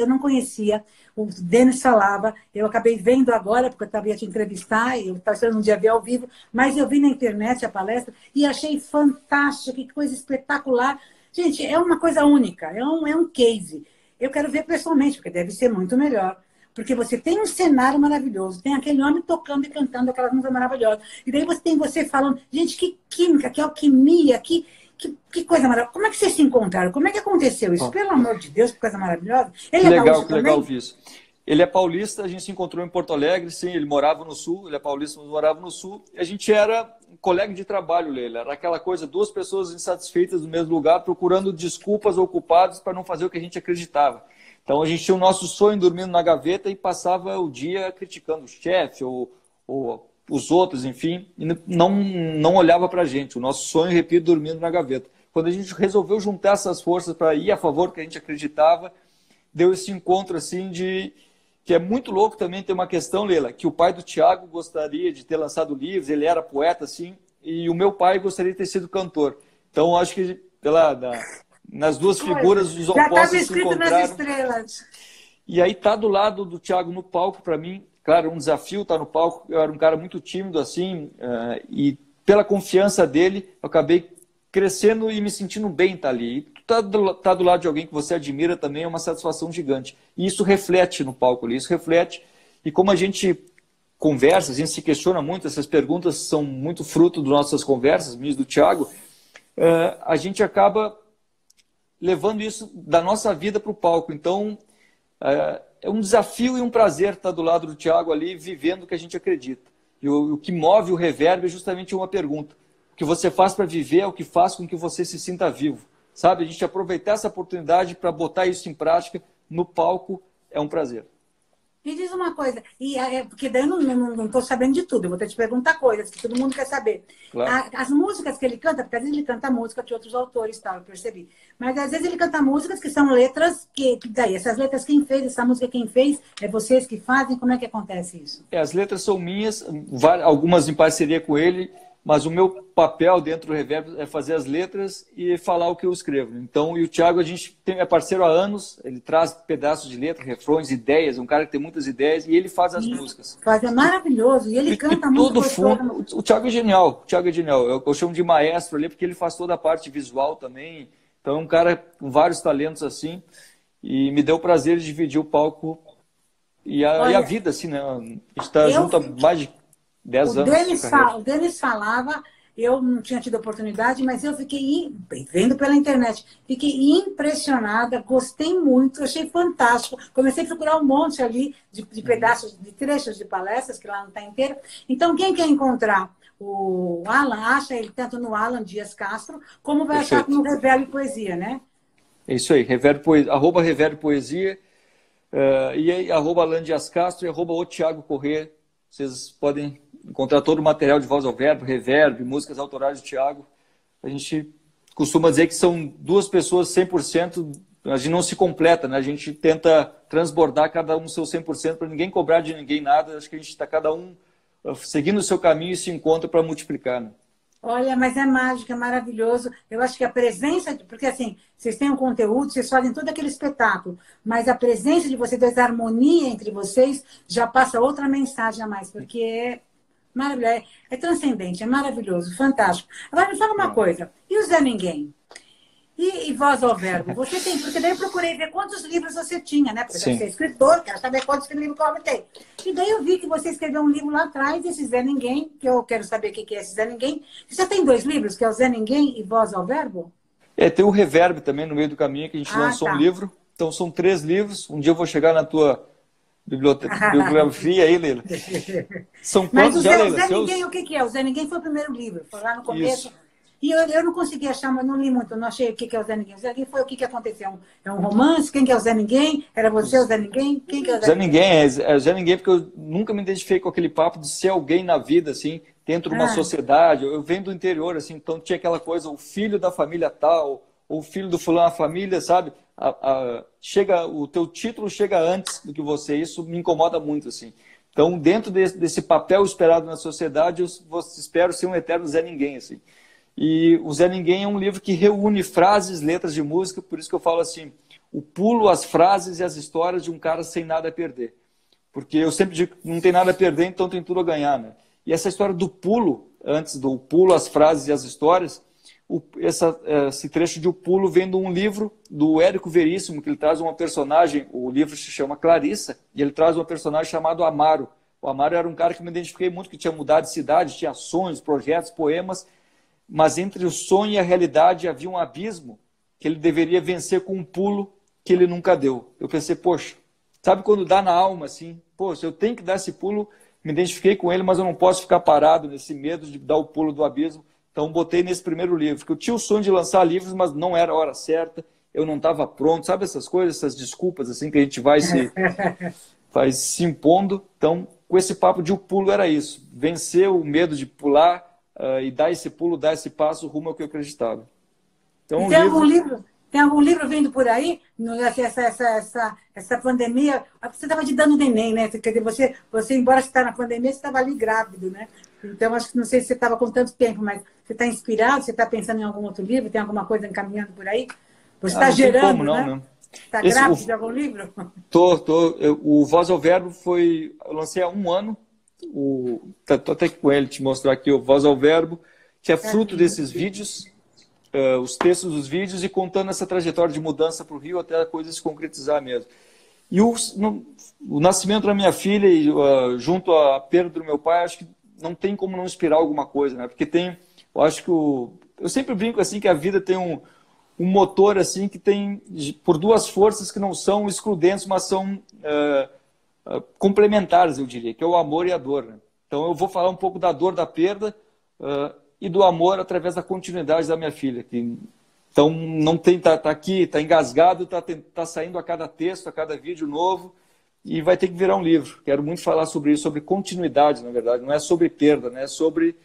não conhecia. O Denis falava, eu acabei vendo agora, porque eu estava ia te entrevistar, eu estava esperando um dia ver ao vivo, mas eu vi na internet a palestra e achei fantástica, que coisa espetacular. Gente, é uma coisa única, é um case. Eu quero ver pessoalmente, porque deve ser muito melhor. Porque você tem um cenário maravilhoso, tem aquele homem tocando e cantando aquelas músicas maravilhosas. E daí você tem você falando, gente, que química, que alquimia, que coisa maravilhosa. Como é que vocês se encontraram? Como é que aconteceu isso? Pelo amor de Deus, que coisa maravilhosa. Ele é gaúcho também? Legal isso. Ele é paulista, a gente se encontrou em Porto Alegre, sim, ele morava no Sul, ele é paulista, mas morava no Sul. E a gente era colega de trabalho, Leila. Era aquela coisa, duas pessoas insatisfeitas no mesmo lugar, procurando desculpas ou culpados para não fazer o que a gente acreditava. Então a gente tinha o nosso sonho dormindo na gaveta e passava o dia criticando o chefe ou os outros, enfim, e não olhava para a gente. O nosso sonho, repito, dormindo na gaveta. Quando a gente resolveu juntar essas forças para ir a favor do que a gente acreditava, deu esse encontro assim que é muito louco também. Tem uma questão, Leila, que o pai do Thiago gostaria de ter lançado livros, ele era poeta, assim, e o meu pai gostaria de ter sido cantor. Então, acho que nas duas figuras, os opostos se encontraram. Nas estrelas. E aí tá do lado do Thiago no palco, para mim, claro, um desafio estar no palco. Eu era um cara muito tímido, assim, e pela confiança dele, eu acabei crescendo e me sentindo bem estar ali. E tá do lado de alguém que você admira também é uma satisfação gigante. E isso reflete no palco ali, isso reflete. E como a gente conversa, a gente se questiona muito, essas perguntas são muito fruto das nossas conversas, minhas do Thiago, a gente acaba levando isso da nossa vida para o palco. Então, é um desafio e um prazer estar do lado do Thiago ali, vivendo o que a gente acredita. E o que move o Reverb é justamente uma pergunta. O que você faz para viver é o que faz com que você se sinta vivo. Sabe? A gente aproveitar essa oportunidade para botar isso em prática no palco é um prazer. Me diz uma coisa, porque daí eu não estou sabendo de tudo, eu vou ter que te perguntar coisas que todo mundo quer saber. Claro. As músicas que ele canta, porque às vezes ele canta música de outros autores, tal, eu percebi. Mas às vezes ele canta músicas que são letras que daí, essas letras quem fez, essa música quem fez, é vocês que fazem, como é que acontece isso? As letras são minhas, algumas em parceria com ele, mas o meu papel dentro do Reverb é fazer as letras e falar o que eu escrevo. Então, e o Thiago, a gente é parceiro há anos, ele traz pedaços de letra, refrões, ideias, um cara que tem muitas ideias, e ele faz as músicas. É maravilhoso, e ele canta muito. Todo fundo, o Thiago é genial, eu chamo de maestro ali, porque ele faz toda a parte visual também. Então, é um cara com vários talentos assim, e me deu o prazer de dividir o palco e a vida, assim, né? A gente está junto há mais de 10 anos. O Denis falava, eu não tinha tido oportunidade, mas eu fiquei vendo pela internet, fiquei impressionada, gostei muito, achei fantástico. Comecei a procurar um monte ali de pedaços, de trechos de palestras, que lá não está inteiro. Então, quem quer encontrar o Alan, acha ele tanto no Alan Dias Castro, como vai achar Perfeito. no Reverb Poesia, né? É isso aí, @Reverb Poesia, e aí, @Alan Dias Castro e @o Thiago Corrêa. Vocês podem encontrar todo o material de Voz ao Verbo, Reverb, músicas autorais do Thiago. A gente costuma dizer que são duas pessoas 100%, a gente não se completa, né? A gente tenta transbordar cada um o seu 100% para ninguém cobrar de ninguém nada. Acho que a gente está cada um seguindo o seu caminho e se encontra para multiplicar, né? Olha, mas é mágico, é maravilhoso. Eu acho que a presença, porque assim, vocês têm um conteúdo, vocês fazem todo aquele espetáculo, mas a presença de vocês, a harmonia entre vocês, já passa outra mensagem a mais, porque é maravilhoso, é transcendente, é maravilhoso, fantástico. Agora me fala uma coisa, e o Zé Ninguém? E Voz ao Verbo? Você tem, porque daí eu procurei ver quantos livros você tinha, né? Porque você é escritor, quero saber quantos livros que eu tem. E daí eu vi que você escreveu um livro lá atrás, esse Zé Ninguém, que eu quero saber o que é esse Zé Ninguém. Você tem 2 livros, que é o Zé Ninguém e Voz ao Verbo? Tem o Reverb também no meio do caminho, que a gente lançou um livro. Então são 3 livros. Um dia eu vou chegar na tua bibliografia aí, Leila. São quantos já, Leila? Mas o Zé Ninguém, o que é? O Zé Ninguém foi o primeiro livro, foi lá no começo. Isso. E eu não consegui achar, mas não li muito, não achei o que é o Zé Ninguém. O Zé Ninguém foi o que aconteceu? É um romance? Quem que é o Zé Ninguém? Era você o Zé Ninguém? Quem que é o Zé Ninguém? É o Zé Ninguém porque eu nunca me identifiquei com aquele papo de ser alguém na vida, assim, dentro de uma sociedade. Eu venho do interior, assim, então tinha aquela coisa, o filho da família tal, ou o filho do fulano da família, sabe? O teu título chega antes do que você, isso me incomoda muito, assim. Então, dentro desse papel esperado na sociedade, eu espero ser um eterno Zé Ninguém, assim. E o Zé Ninguém é um livro que reúne frases, letras de música, por isso que eu falo assim, o pulo, as frases e as histórias de um cara sem nada a perder. Porque eu sempre digo que não tem nada a perder, então tem tudo a ganhar, né? E essa história do pulo, antes do pulo, as frases e as histórias, esse trecho de O Pulo vem de um livro do Érico Veríssimo, que ele traz uma personagem, o livro se chama Clarissa, e ele traz uma personagem chamado Amaro. O Amaro era um cara que me identifiquei muito, que tinha mudado de cidade, tinha sonhos, projetos, poemas, mas entre o sonho e a realidade havia um abismo que ele deveria vencer com um pulo que ele nunca deu. Eu pensei, poxa, sabe quando dá na alma assim? Poxa, eu tenho que dar esse pulo, me identifiquei com ele, mas eu não posso ficar parado nesse medo de dar o pulo do abismo. Então botei nesse primeiro livro, porque eu tinha o sonho de lançar livros, mas não era a hora certa, eu não estava pronto, sabe essas coisas, essas desculpas assim que a gente vai se impondo. Então, com esse papo de o pulo era isso, vencer o medo de pular, e dar esse pulo, dar esse passo rumo ao que eu acreditava. Então, tem algum livro vindo por aí? Essa pandemia, você estava te dando neném, né? Quer dizer, você embora você está na pandemia, você estava ali grávido, né? Então, acho que não sei se você estava com tanto tempo, mas você está inspirado? Você está pensando em algum outro livro? Tem alguma coisa encaminhando por aí? Você está gerando, como, não, né? Está grávido de algum livro? O Voz ao Verbo eu lancei há 1 ano. Estou até com ele te mostrar aqui o Voz ao Verbo, que é fruto desses vídeos, os textos dos vídeos e contando essa trajetória de mudança para o Rio até a coisa se concretizar mesmo. E o nascimento da minha filha e junto à perda do meu pai, acho que não tem como não inspirar alguma coisa, né? Porque eu acho que eu sempre brinco assim que a vida tem um motor assim que tem por 2 forças que não são excludentes, mas são complementares, eu diria, que é o amor e a dor, né? Então eu vou falar um pouco da dor da perda e do amor através da continuidade da minha filha. Então não tem, tá aqui, tá engasgado, tá saindo a cada texto, a cada vídeo novo, e vai ter que virar um livro. Quero muito falar sobre isso, sobre continuidade, na verdade. Não é sobre perda, né? É sobre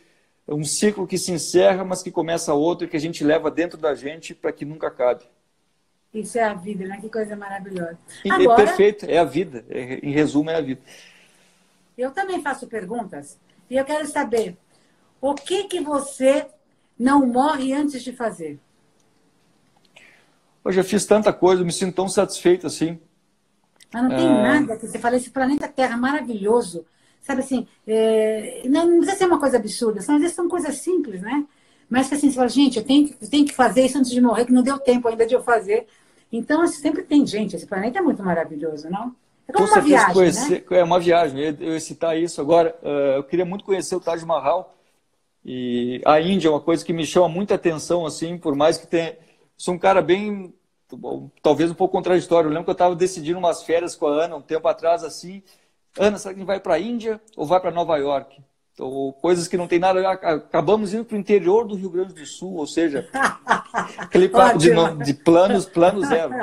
um ciclo que se encerra, mas que começa outro e que a gente leva dentro da gente para que nunca acabe. Isso é a vida, né? Que coisa maravilhosa. Agora, perfeito, é a vida. Em resumo, é a vida. Eu também faço perguntas e eu quero saber o que você não morre antes de fazer? Eu já fiz tanta coisa, eu me sinto tão satisfeito assim. Mas não tem nada que você fala, esse planeta Terra maravilhoso, sabe assim, não precisa ser uma coisa absurda, às vezes são coisas simples, né? Mas que assim, você fala, gente, eu tenho que fazer isso antes de morrer, que não deu tempo ainda de eu fazer. Então, assim, sempre tem gente, esse planeta é muito maravilhoso, não? É como uma viagem, né? É uma viagem, eu ia citar isso agora. Eu queria muito conhecer o Taj Mahal, e a Índia é uma coisa que me chama muita atenção, assim, por mais que tenha... Sou um cara bem, talvez um pouco contraditório. Eu lembro que eu estava decidindo umas férias com a Ana um tempo atrás, assim. Ana, será que a gente vai para a Índia ou vai para Nova York? ou coisas que não tem nada a ver. Acabamos indo para o interior do Rio Grande do Sul, ou seja, aquele papo de plano zero.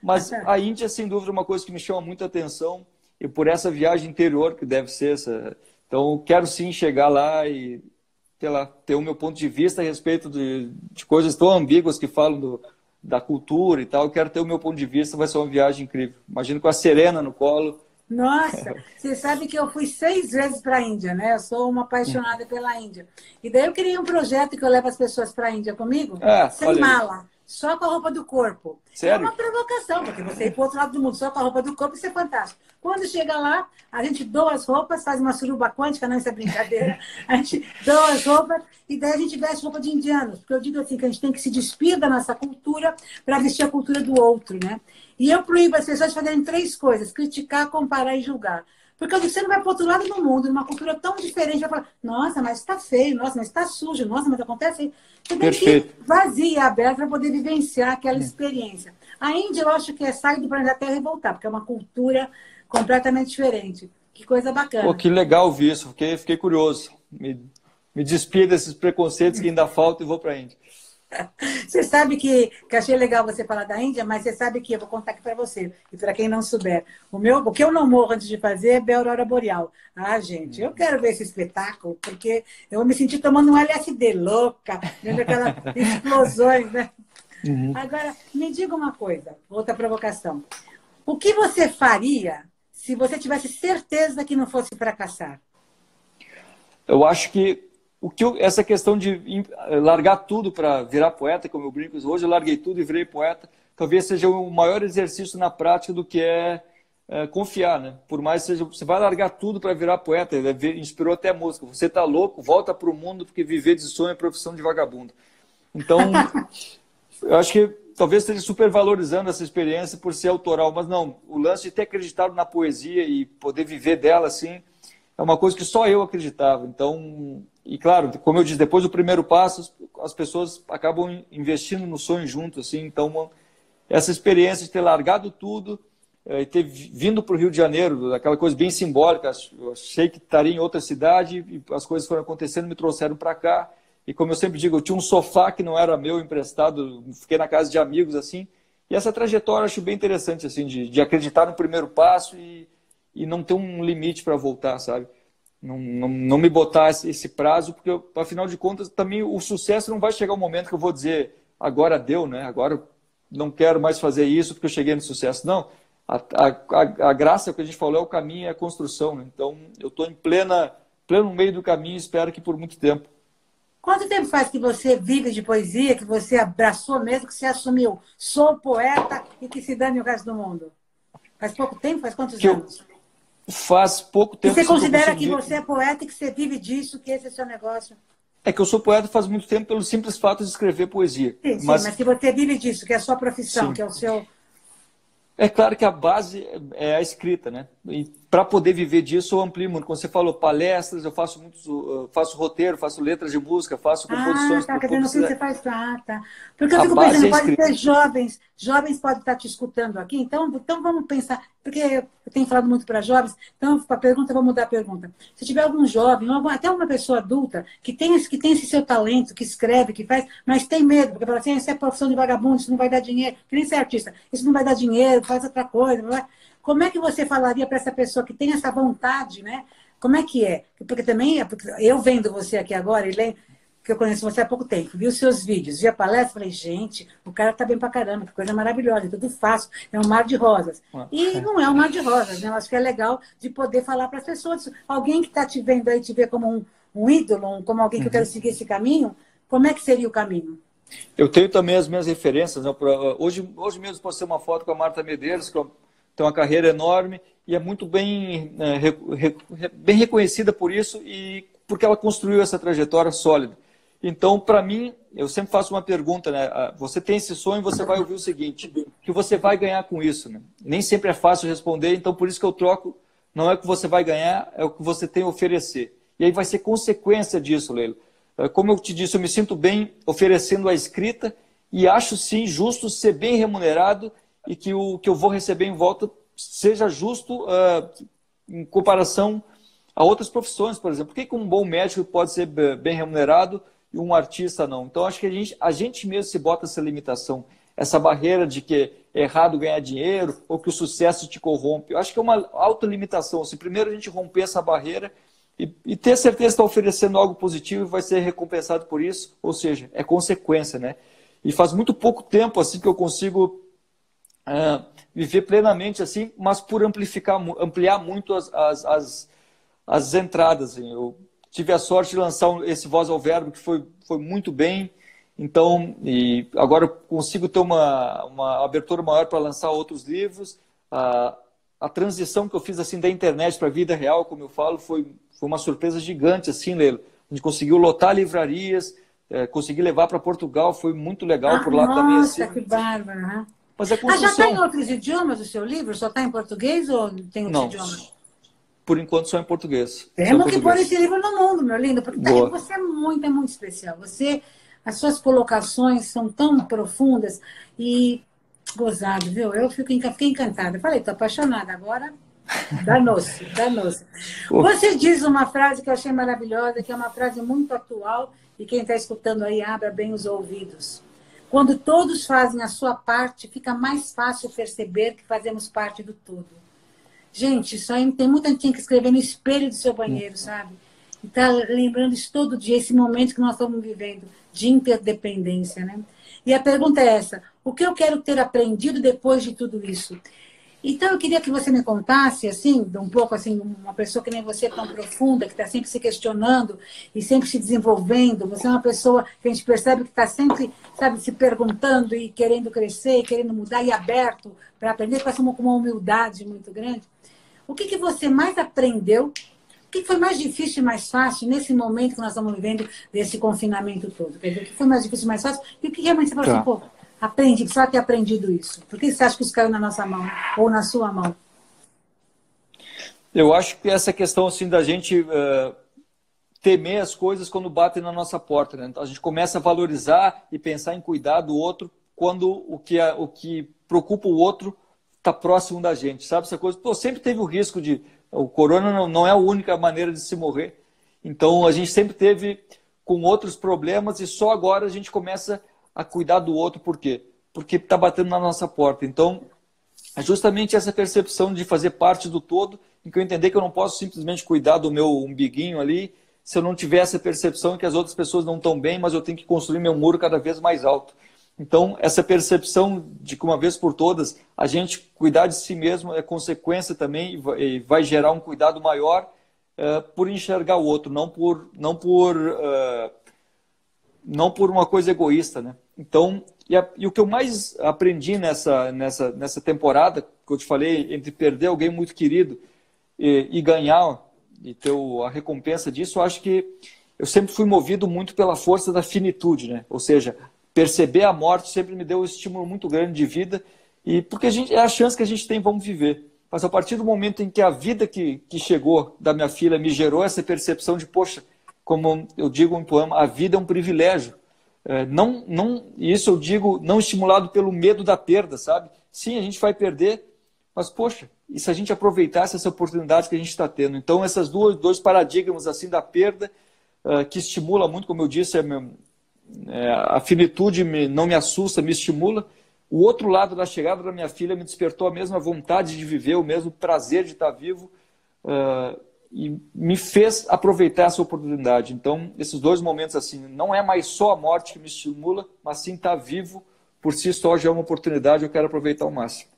Mas a Índia, sem dúvida, é uma coisa que me chama muita atenção, e por essa viagem interior que deve ser essa. Então, quero sim chegar lá e ter o meu ponto de vista a respeito de coisas tão ambíguas que falam da cultura e tal. Eu quero ter o meu ponto de vista, vai ser uma viagem incrível. Imagino com a Serena no colo. Nossa, você sabe que eu fui 6 vezes para a Índia, né? Eu sou uma apaixonada pela Índia. E daí eu criei um projeto que eu levo as pessoas para a Índia comigo, sem mala, só com a roupa do corpo. Sério? É uma provocação, porque você ir para o outro lado do mundo só com a roupa do corpo, isso é fantástico. Quando chega lá, a gente doa as roupas, faz uma suruba quântica, não, isso é brincadeira. A gente doa as roupas e daí a gente veste roupa de indianos. Porque eu digo assim, que a gente tem que se despir da nossa cultura para vestir a cultura do outro, né? E eu proíbo as pessoas de fazerem 3 coisas: criticar, comparar e julgar. Porque eu digo, você não vai para o outro lado do mundo, numa cultura tão diferente, vai falar, nossa, mas está feio, nossa, mas está sujo, nossa, mas acontece isso. Você tem que ir vazia e aberta para poder vivenciar aquela experiência. A Índia, eu acho que é sair do planeta Terra e voltar, porque é uma cultura completamente diferente. Que coisa bacana. Pô, que legal ouvir isso, fiquei curioso. Me despir desses preconceitos que ainda faltam e vou para a Índia. Você sabe que achei legal você falar da Índia, mas você sabe que eu vou contar aqui para você, e para quem não souber. O que eu não morro antes de fazer é ver a aurora boreal. Ah, gente, eu quero ver esse espetáculo, porque eu vou me sentir tomando um LSD louca, vendo aquelas explosões, né? Agora, me diga uma coisa, outra provocação. O que você faria se você tivesse certeza que não fosse fracassar? Eu acho que essa questão de largar tudo para virar poeta, como eu brinco, hoje eu larguei tudo e virei poeta, talvez seja o maior exercício na prática do que confiar, né? Por mais que seja, você vai largar tudo para virar poeta, inspirou até a música. Você tá louco, volta para o mundo, porque viver de sonho é profissão de vagabundo. Então, eu acho que talvez esteja supervalorizando essa experiência por ser autoral, mas não, o lance de ter acreditado na poesia e poder viver dela, assim, é uma coisa que só eu acreditava. Então, e claro, como eu disse, depois do primeiro passo, as pessoas acabam investindo no sonho junto, assim. Então, essa experiência de ter largado tudo e ter vindo para o Rio de Janeiro, aquela coisa bem simbólica, eu achei que estaria em outra cidade e as coisas foram acontecendo, me trouxeram para cá. E como eu sempre digo, eu tinha um sofá que não era meu, emprestado, fiquei na casa de amigos, assim. E essa trajetória eu acho bem interessante, assim, de acreditar no primeiro passo e não ter um limite para voltar, sabe? Não me botar esse prazo, porque, afinal de contas, também o sucesso não vai chegar um momento que eu vou dizer, agora deu, né? Agora eu não quero mais fazer isso porque eu cheguei no sucesso. Não, a graça que a gente falou é o caminho, é a construção, né? Então, eu estou em pleno meio do caminho e espero que por muito tempo. Quanto tempo faz que você vive de poesia, que você abraçou mesmo, que você assumiu, sou poeta e que se dane o resto do mundo? Faz pouco tempo? Faz quantos anos? Faz pouco tempo. E você considera que você é poeta e que você vive disso, que esse é o seu negócio? É que eu sou poeta faz muito tempo pelo simples fato de escrever poesia. Sim, mas que você vive disso, que é a sua profissão, sim, que é o seu... É claro que a base é a escrita, né? E para poder viver disso, eu amplio muito. Como você falou, palestras, eu faço roteiro, faço letras de música, faço composições. Quer dizer, não sei se você faz. Tá. Porque eu fico pensando, pode ter jovens podem estar te escutando aqui, então vamos pensar, porque eu tenho falado muito para jovens, então a pergunta, vou mudar a pergunta. Se tiver algum jovem, até uma pessoa adulta, que tem esse seu talento, que escreve, que faz, mas tem medo, porque fala assim, isso é profissão de vagabundo, isso não vai dar dinheiro, que nem ser artista, isso não vai dar dinheiro, faz outra coisa, não vai... Como é que você falaria para essa pessoa que tem essa vontade, né? Como é que é? Porque também, eu vendo você aqui agora, que eu conheço você há pouco tempo, vi os seus vídeos, vi a palestra, falei, gente, o cara tá bem pra caramba, que coisa maravilhosa, é tudo fácil, é um mar de rosas. E não é um mar de rosas, né? Eu acho que é legal de poder falar para as pessoas. Alguém que está te vendo aí, te vê como um ídolo, como alguém que eu quero seguir esse caminho, como é que seria o caminho? Eu tenho também as minhas referências, né? Hoje mesmo postei uma foto com a Marta Medeiros, que tem uma carreira enorme e é muito bem reconhecida por isso e porque ela construiu essa trajetória sólida. Então, para mim, eu sempre faço uma pergunta, né? Você tem esse sonho, você vai ouvir o seguinte, que você vai ganhar com isso, né? Nem sempre é fácil responder, então por isso que eu troco, não é o que você vai ganhar, é o que você tem a oferecer. E aí vai ser consequência disso, Leila. Como eu te disse, eu me sinto bem oferecendo a escrita e acho sim justo ser bem remunerado e que o que eu vou receber em volta seja justo em comparação a outras profissões, por exemplo. Por que um bom médico pode ser bem remunerado e um artista não? Então, acho que a gente mesmo se bota essa limitação, essa barreira de que é errado ganhar dinheiro ou que o sucesso te corrompe. Eu acho que é uma autolimitação. Se primeiro a gente romper essa barreira e ter certeza que está oferecendo algo positivo e vai ser recompensado por isso, ou seja, é consequência, né? E faz muito pouco tempo assim que eu consigo viver plenamente assim, mas por ampliar muito as entradas. Assim. Eu tive a sorte de lançar esse Voz ao Verbo, que foi muito bem. Então, e agora eu consigo ter uma abertura maior para lançar outros livros. A transição que eu fiz assim da internet para a vida real, como eu falo, foi uma surpresa gigante, assim, Leila. A gente conseguiu lotar livrarias, consegui levar para Portugal, foi muito legal por lá também. Nossa, Assim. que bárbaro, né? Mas a Já construção... está em outros idiomas o seu livro? Só está em português ou tem outros idiomas? Por enquanto só em português. Temos que pôr esse livro no mundo, meu lindo, porque você é muito especial. As suas colocações são tão profundas e gozado, viu? Eu fiquei encantada. Falei, estou apaixonada agora. Danou-se. Você diz uma frase que eu achei maravilhosa, que é uma frase muito atual, e quem está escutando aí, abra bem os ouvidos. Quando todos fazem a sua parte, fica mais fácil perceber que fazemos parte do todo. Gente, isso aí tem muita gente que escrever no espelho do seu banheiro, sabe? E tá lembrando isso todo dia, esse momento que nós estamos vivendo, de interdependência, né? E a pergunta é essa: o que eu quero ter aprendido depois de tudo isso? Então, eu queria que você me contasse, assim, um pouco assim, uma pessoa que nem você, tão profunda, que está sempre se questionando e sempre se desenvolvendo. Você é uma pessoa que a gente percebe que está sempre, sabe, se perguntando e querendo crescer, e querendo mudar e aberto para aprender, com uma humildade muito grande. O que você mais aprendeu? O que foi mais difícil e mais fácil nesse momento que nós estamos vivendo desse confinamento todo? Quer dizer, o que foi mais difícil e mais fácil? E o que realmente você falou assim, pô, aprendi, precisava ter aprendido isso. Por que você acha que isso caiu na nossa mão ou na sua mão? Eu acho que essa questão assim da gente temer as coisas quando batem na nossa porta, né? Então, a gente começa a valorizar e pensar em cuidar do outro quando o que preocupa o outro está próximo da gente, sabe? Essa coisa, pô, sempre teve o risco de... O corona não é a única maneira de se morrer. Então, a gente sempre teve com outros problemas e só agora a gente começa a cuidar do outro. Por quê? Porque está batendo na nossa porta. Então, é justamente essa percepção de fazer parte do todo, em que eu entender que eu não posso simplesmente cuidar do meu umbiguinho ali, se eu não tiver essa percepção que as outras pessoas não estão bem, mas eu tenho que construir meu muro cada vez mais alto. Então, essa percepção de que uma vez por todas a gente cuidar de si mesmo é consequência também e vai gerar um cuidado maior por enxergar o outro, não por uma coisa egoísta, né? Então, e o que eu mais aprendi nessa temporada, que eu te falei, entre perder alguém muito querido e ganhar e ter a recompensa disso, eu acho que eu sempre fui movido muito pela força da finitude, né? Ou seja, perceber a morte sempre me deu um estímulo muito grande de vida, e porque é a chance que a gente tem, vamos viver. Mas a partir do momento em que a vida que chegou da minha filha me gerou essa percepção de, poxa, como eu digo em poema, a vida é um privilégio. E isso eu digo não estimulado pelo medo da perda, sabe? Sim, a gente vai perder, mas, poxa, e se a gente aproveitasse essa oportunidade que a gente está tendo? Então, esses dois paradigmas assim da perda, que estimula muito, como eu disse, a finitude não me assusta, me estimula. O outro lado da chegada da minha filha me despertou a mesma vontade de viver, o mesmo prazer de estar vivo, e me fez aproveitar essa oportunidade. Então, esses dois momentos, assim, não é mais só a morte que me estimula, mas sim estar vivo por si só já é uma oportunidade, eu quero aproveitar ao máximo.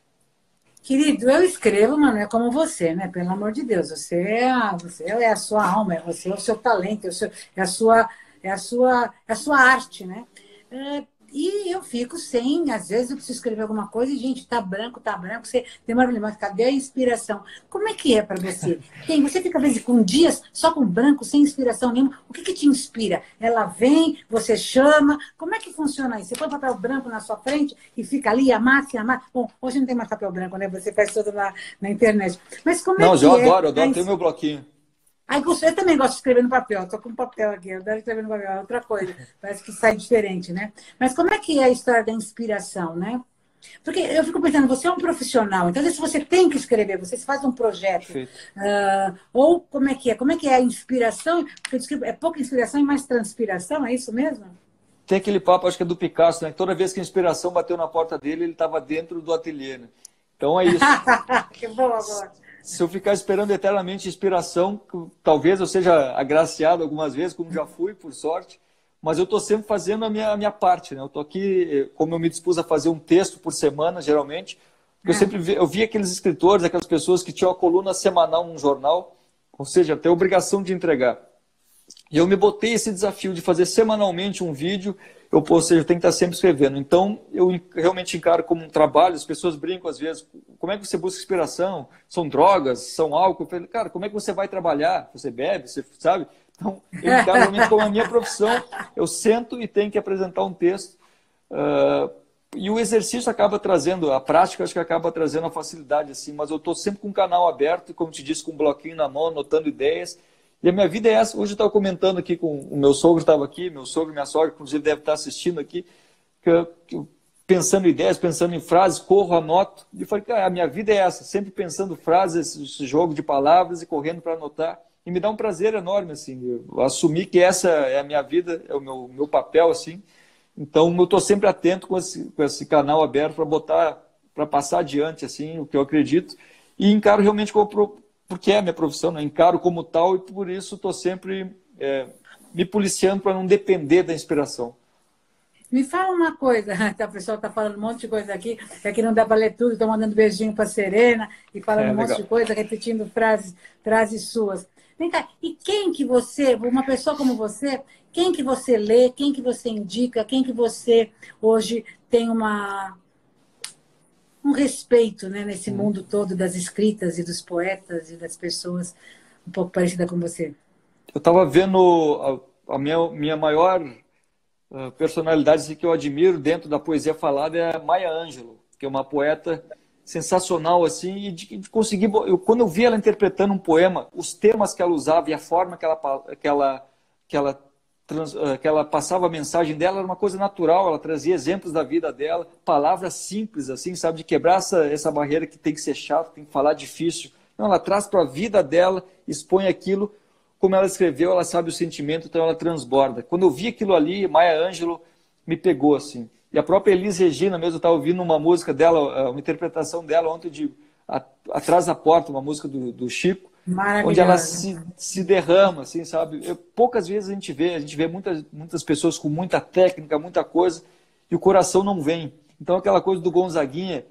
Querido, eu escrevo, mas não é como você, né? Pelo amor de Deus, você é a sua alma, você é o seu talento, é a sua arte, né? E eu fico sem, às vezes eu preciso escrever alguma coisa e, gente, tá branco, você demora, mas cadê a inspiração? Como é que é para você? Você fica, às vezes, com dias só com branco, sem inspiração nenhuma. O que te inspira? Ela vem, você chama, como é que funciona isso? Você põe papel branco na sua frente e fica ali, amassa. Bom, hoje não tem mais papel branco, né? Você faz tudo na internet. Mas como é que Não, eu adoro, tenho meu bloquinho. Eu também gosto de escrever no papel, estou com um papel aqui, eu adoro escrever no papel, é outra coisa, parece que sai diferente, né? Mas como é que é a história da inspiração, né? Porque eu fico pensando, você é um profissional, então às vezes você tem que escrever, você faz um projeto. Ou como é que é? Como é que é a inspiração? Porque eu disse que é pouca inspiração e mais transpiração, é isso mesmo? Tem aquele papo, acho que é do Picasso, né? Toda vez que a inspiração bateu na porta dele, ele estava dentro do ateliê, né? Então é isso. Que boa agora. Se eu ficar esperando eternamente inspiração, talvez eu seja agraciado algumas vezes, como já fui, por sorte, mas eu estou sempre fazendo a minha parte, né? Eu estou aqui, como eu me dispus a fazer um texto por semana, geralmente, porque eu vi aqueles escritores, aquelas pessoas que tinham a coluna semanal num jornal, ou seja, até obrigação de entregar. E eu me botei esse desafio de fazer semanalmente um vídeo, ou seja, eu tenho que estar sempre escrevendo. Então, eu realmente encaro como um trabalho, as pessoas brincam às vezes, como é que você busca inspiração? São drogas? São álcool? Eu falei, cara, como é que você vai trabalhar? Você bebe? Você sabe? Então, eu encaro realmente como a minha profissão, eu sento e tenho que apresentar um texto. E o exercício acaba trazendo, a prática acho que acaba trazendo a facilidade, assim, mas eu estou sempre com o canal aberto, como te disse, com um bloquinho na mão, anotando ideias. E a minha vida é essa. Hoje eu estava comentando aqui com o meu sogro, estava aqui, meu sogro e minha sogra, inclusive, deve estar assistindo aqui, que eu, pensando em ideias, pensando em frases, corro, anoto. E falei, cara, a minha vida é essa, sempre pensando frases, esse jogo de palavras e correndo para anotar. E me dá um prazer enorme, assim, eu assumir que essa é a minha vida, é o meu papel, assim. Então, eu estou sempre atento com esse canal aberto para botar, para passar adiante, assim, o que eu acredito. E encaro realmente como porque é a minha profissão, né? Encaro como tal e por isso estou sempre me policiando para não depender da inspiração. Me fala uma coisa, o pessoal está falando um monte de coisa aqui, é que não dá para ler tudo, estou mandando beijinho para a Serena e falando um monte de coisa, repetindo frases suas. Vem cá, e quem que você, uma pessoa como você, quem que você lê, quem que você indica, quem que você hoje tem um respeito, né, nesse mundo todo das escritas e dos poetas e das pessoas um pouco parecida com você? Eu estava vendo a minha maior personalidade que eu admiro dentro da poesia falada é a Maya Angelou, que é uma poeta sensacional, assim, e de conseguir... quando eu vi ela interpretando um poema, os temas que ela usava e a forma que ela passava a mensagem dela era uma coisa natural, ela trazia exemplos da vida dela, palavras simples, assim, sabe, de quebrar essa barreira que tem que ser chato, tem que falar difícil. Não, ela traz para a vida dela, expõe aquilo, como ela escreveu, ela sabe o sentimento, então ela transborda. Quando eu vi aquilo ali, Maya Angelou me pegou, assim. E a própria Elis Regina mesmo, eu estava ouvindo uma música dela, uma interpretação dela ontem Atrás da Porta, uma música do Chico, onde ela se derrama, assim, sabe? Poucas vezes a gente vê muitas pessoas com muita técnica, muita coisa, e o coração não vem. Então aquela coisa do Gonzaguinha,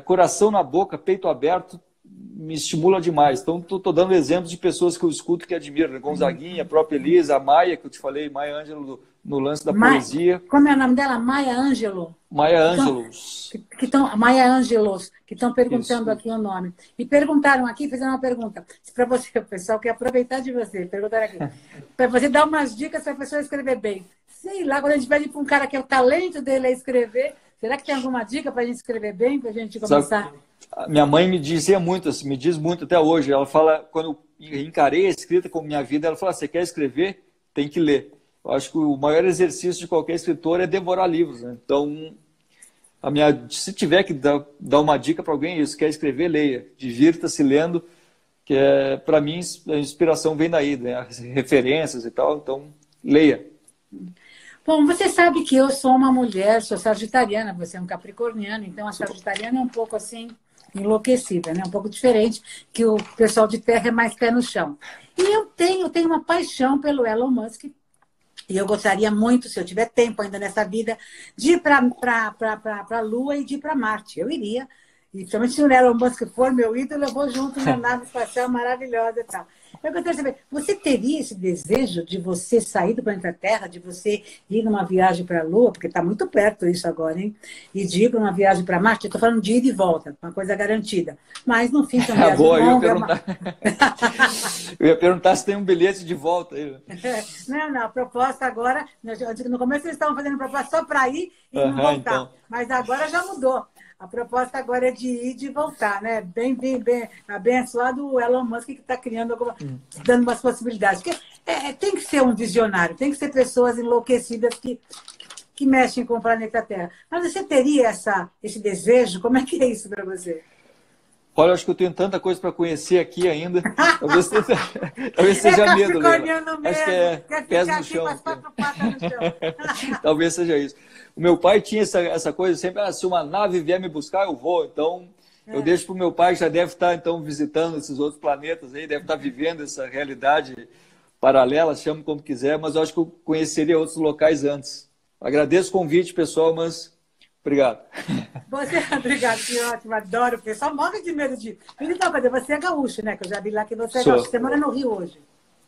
coração na boca, peito aberto, me estimula demais. Então estou dando exemplos de pessoas que eu escuto que admiro, né? Gonzaguinha, a própria Elisa, a Maia, que eu te falei, Maya Angelou no lance da poesia. Como é o nome dela? Maya Angelou? Maya Angelou. Maya Angelou, que estão perguntando aqui o nome. E perguntaram aqui, fizeram uma pergunta. Para você, o pessoal quer aproveitar de você, perguntaram aqui. Para você dar umas dicas para a pessoa escrever bem. Sei lá, quando a gente pede para um cara que é o talento dele é escrever, será que tem alguma dica para a gente escrever bem, para a gente começar? Minha mãe me dizia muito, assim, me diz muito até hoje. Ela fala, quando eu encarei a escrita como minha vida, ela fala, você quer escrever? Tem que ler. Eu acho que o maior exercício de qualquer escritor é devorar livros, né? Então, se tiver que dar uma dica para alguém, isso, quer escrever, leia. Divirta-se lendo, que para mim a inspiração vem daí, né? As referências e tal, então leia. Bom, você sabe que eu sou uma mulher, sou sagitariana, você é um capricorniano, então a sagitariana é um pouco assim, enlouquecida, né? Um pouco diferente, que o pessoal de terra é mais pé no chão. E eu tenho uma paixão pelo Elon Musk, e eu gostaria muito, se eu tiver tempo ainda nessa vida, de ir para a Lua e de ir para Marte. Eu iria, e principalmente se o Elon Musk for meu ídolo, eu vou junto na nave espacial maravilhosa e tal. Eu quero saber, você teria esse desejo de você sair do planeta Terra, de você ir numa viagem para a Lua, porque está muito perto isso agora, hein? E de ir para uma viagem para Marte, eu estou falando de ida e volta, uma coisa garantida. Mas no fim, uma viagem longa. Eu ia perguntar se tem um bilhete de volta aí. Não, a proposta agora, no começo eles estavam fazendo proposta só para ir e não voltar, então. Mas agora já mudou. A proposta agora é de ir e de voltar, né? Bem abençoado o Elon Musk que está criando dando umas possibilidades. Porque tem que ser um visionário, tem que ser pessoas enlouquecidas que que mexem com o planeta Terra. Mas você teria esse desejo? Como é que é isso para você? Olha, eu acho que eu tenho tanta coisa para conhecer aqui ainda. Talvez seja medo, Leila. Mesmo, Acho que é quer pés ficar no aqui chão. com as quatro patas no chão. Talvez seja isso. O meu pai tinha essa coisa sempre, se uma nave vier me buscar, eu vou. Então, eu deixo para o meu pai, que já deve estar, então, visitando esses outros planetas aí, deve estar vivendo essa realidade paralela, chame como quiser, mas eu acho que eu conheceria outros locais antes. Agradeço o convite, pessoal, mas obrigado. Obrigado, que ótimo, adoro. O pessoal morre de medo de... Então, cadê? Você é gaúcho, né? Que eu já vi lá que você é Sou. gaúcho. Você mora no Rio hoje.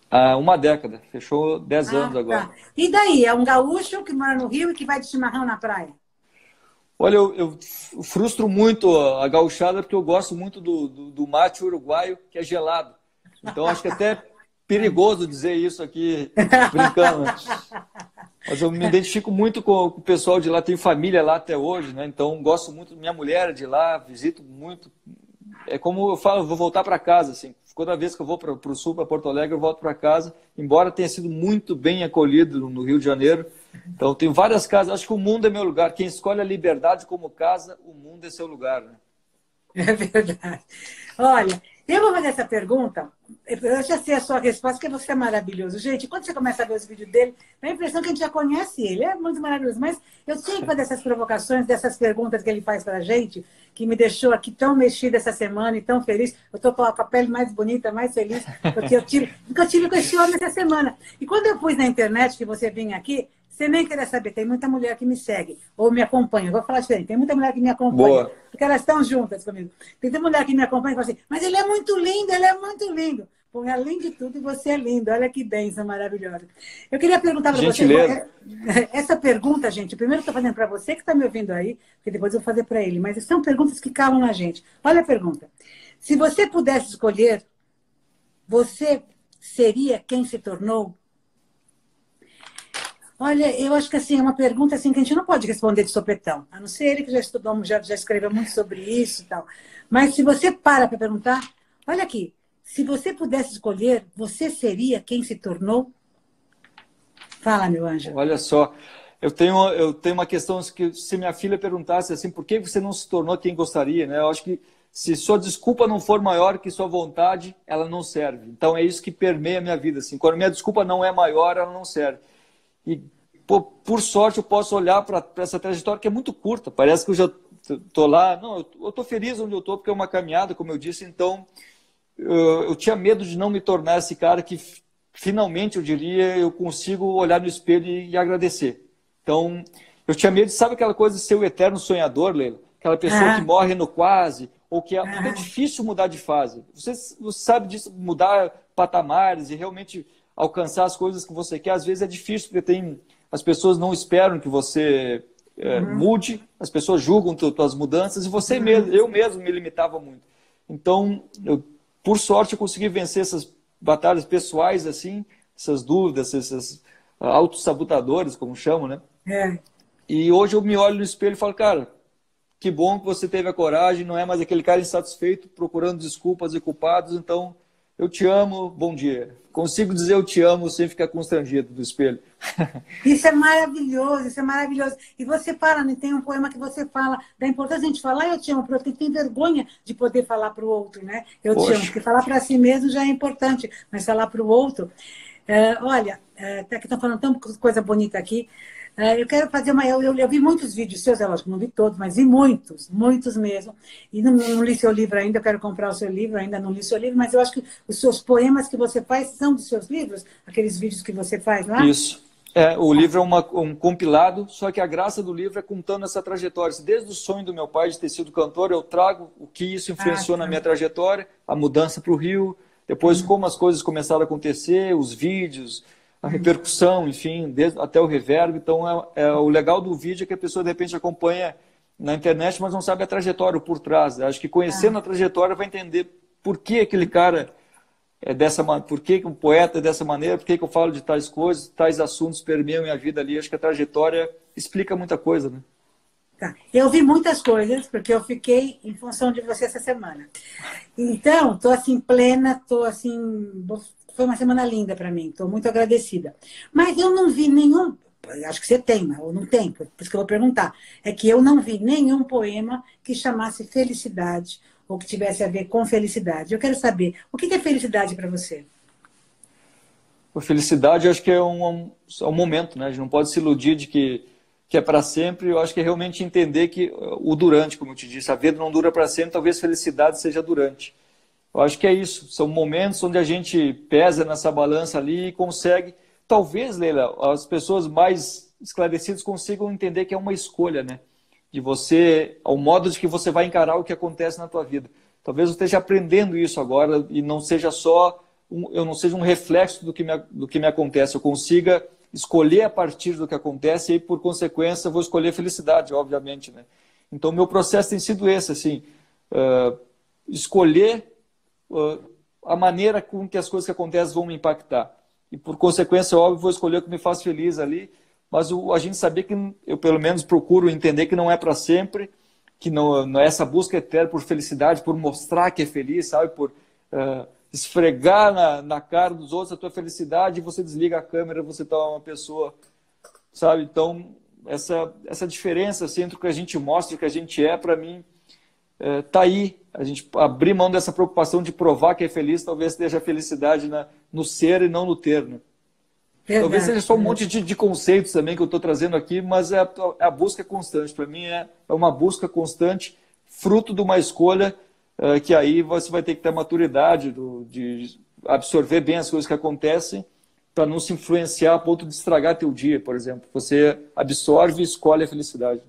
Há uma década, fechou 10 anos agora. Tá. E daí? É um gaúcho que mora no Rio e que vai de chimarrão na praia? Olha, eu frustro muito a gauchada porque eu gosto muito do mate uruguaio, que é gelado. Então, acho que é até perigoso dizer isso aqui, brincando. Mas eu me identifico muito com o pessoal de lá, tenho família lá até hoje, né? Então, gosto muito, minha mulher é de lá, visito muito. É como eu falo, vou voltar para casa, assim. Toda vez que eu vou para o sul, para Porto Alegre, eu volto para casa, embora tenha sido muito bem acolhido no Rio de Janeiro. Então, tenho várias casas. Acho que o mundo é meu lugar. Quem escolhe a liberdade como casa, o mundo é seu lugar, né? É verdade. Olha, eu vou fazer essa pergunta. Eu já sei a sua resposta, porque você é maravilhoso. Gente, quando você começa a ver os vídeos dele, dá a impressão que a gente já conhece ele. É muito maravilhoso. Mas eu tinha que fazer essas provocações, dessas perguntas que ele faz para a gente, que me deixou aqui tão mexida essa semana e tão feliz. Eu estou com a pele mais bonita, mais feliz, porque eu tive com esse homem essa semana. E quando eu pus na internet que você vinha aqui, você nem queria saber, tem muita mulher que me segue, ou me acompanha. Eu vou falar diferente, tem muita mulher que me acompanha, Boa. porque elas estão juntas comigo. Tem muita mulher que me acompanha e fala assim, mas ele é muito lindo, ele é muito lindo. Bom, além de tudo, você é lindo. Olha que bênção maravilhosa. Eu queria perguntar para você. Essa pergunta, gente, primeiro estou fazendo para você que está me ouvindo aí, porque depois eu vou fazer para ele, mas são perguntas que calam na gente. Olha a pergunta. Se você pudesse escolher, você seria quem se tornou? Olha, eu acho que assim, é uma pergunta assim, que a gente não pode responder de sopetão. A não ser ele que já estudou, já escreveu muito sobre isso e tal. Mas se você para perguntar, olha aqui, se você pudesse escolher, você seria quem se tornou? Fala, meu anjo. Olha só, eu tenho uma questão que se minha filha perguntasse assim, por que você não se tornou quem gostaria, né? Eu acho que se sua desculpa não for maior que sua vontade, ela não serve. Então é isso que permeia a minha vida. Assim. Quando a minha desculpa não é maior, ela não serve. E, pô, por sorte, eu posso olhar para essa trajetória que é muito curta. Parece que eu já estou lá. Não, eu estou feliz onde eu estou, porque é uma caminhada, como eu disse. Então, eu tinha medo de não me tornar esse cara que, finalmente, eu diria, eu consigo olhar no espelho e agradecer. Então, eu tinha medo, sabe aquela coisa de ser o eterno sonhador, Leila? Aquela pessoa que morre no quase, ou que porque é difícil mudar de fase. Você sabe disso, mudar patamares e realmente alcançar as coisas que você quer, às vezes é difícil, porque as pessoas não esperam que você mude, as pessoas julgam tuas mudanças, e eu mesmo me limitava muito. Então, por sorte, eu consegui vencer essas batalhas pessoais, assim, essas dúvidas, esses autossabotadores, como chamam, né? E hoje eu me olho no espelho e falo, cara, que bom que você teve a coragem, não é mais aquele cara insatisfeito, procurando desculpas e culpados, então eu te amo, bom dia. Consigo dizer eu te amo sem ficar constrangido do espelho. Isso é maravilhoso, isso é maravilhoso. E você fala, né? Tem um poema que você fala da importância de a gente falar eu te amo, porque tem vergonha de poder falar para o outro, né? Eu te amo, porque falar para si mesmo já é importante, mas falar para o outro... olha, até que estão falando tanta coisa bonita aqui. Eu quero fazer uma... Eu vi muitos vídeos seus, é lógico, não vi todos, mas vi muitos, muitos mesmo. E não li seu livro ainda, eu quero comprar o seu livro, ainda não li seu livro, mas eu acho que os seus poemas que você faz são dos seus livros, aqueles vídeos que você faz lá? Isso. O livro é um compilado, só que a graça do livro é contando essa trajetória. Desde o sonho do meu pai de ter sido cantor, eu trago o que isso influenciou na minha trajetória, a mudança para o Rio, depois como as coisas começaram a acontecer, os vídeos, a repercussão, enfim, até o reverb. Então, o legal do vídeo é que a pessoa, de repente, acompanha na internet, mas não sabe a trajetória por trás. Acho que conhecendo a trajetória vai entender por que aquele cara é dessa maneira, por que um poeta é dessa maneira, por que eu falo de tais coisas, tais assuntos permeiam minha vida ali. Acho que a trajetória explica muita coisa, né? Tá. Eu vi muitas coisas, porque eu fiquei em função de você essa semana. Então, estou assim, plena, estou assim... Foi uma semana linda para mim, estou muito agradecida. Mas eu não vi nenhum... acho que você tem, ou não tem, por isso que eu vou perguntar, é que eu não vi nenhum poema que chamasse felicidade, ou que tivesse a ver com felicidade. Eu quero saber, o que é felicidade para você? A felicidade, eu acho que é um momento, né? A gente não pode se iludir de que é para sempre. Eu acho que é realmente entender que o durante, como eu te disse, a vida não dura para sempre, talvez felicidade seja durante. Eu acho que é isso. São momentos onde a gente pesa nessa balança ali e consegue. Talvez, Leila, as pessoas mais esclarecidas consigam entender que é uma escolha, né? De você, ao modo de que você vai encarar o que acontece na tua vida. Talvez eu esteja aprendendo isso agora e não seja só eu não seja um reflexo do que me acontece. Eu consiga escolher a partir do que acontece e, por consequência, eu vou escolher felicidade, obviamente, né? Então, meu processo tem sido esse, assim, escolher a maneira com que as coisas que acontecem vão me impactar. E, por consequência, óbvio, vou escolher o que me faz feliz ali, mas a gente saber que eu, pelo menos, procuro entender que não é para sempre, que não é essa busca eterna por felicidade, por mostrar que é feliz, sabe? Por esfregar na cara dos outros a tua felicidade e você desliga a câmera, você tá uma pessoa, sabe? Então, essa diferença assim, entre o que a gente mostra e o que a gente é, para mim, tá aí. A gente abrir mão dessa preocupação de provar que é feliz, talvez esteja a felicidade no ser e não no ter, né? Verdade. Talvez seja só um monte de conceitos também que eu estou trazendo aqui, mas é a busca constante. Para mim é uma busca constante, fruto de uma escolha que aí você vai ter que ter maturidade de absorver bem as coisas que acontecem para não se influenciar a ponto de estragar teu dia, por exemplo. Você absorve e escolhe a felicidade.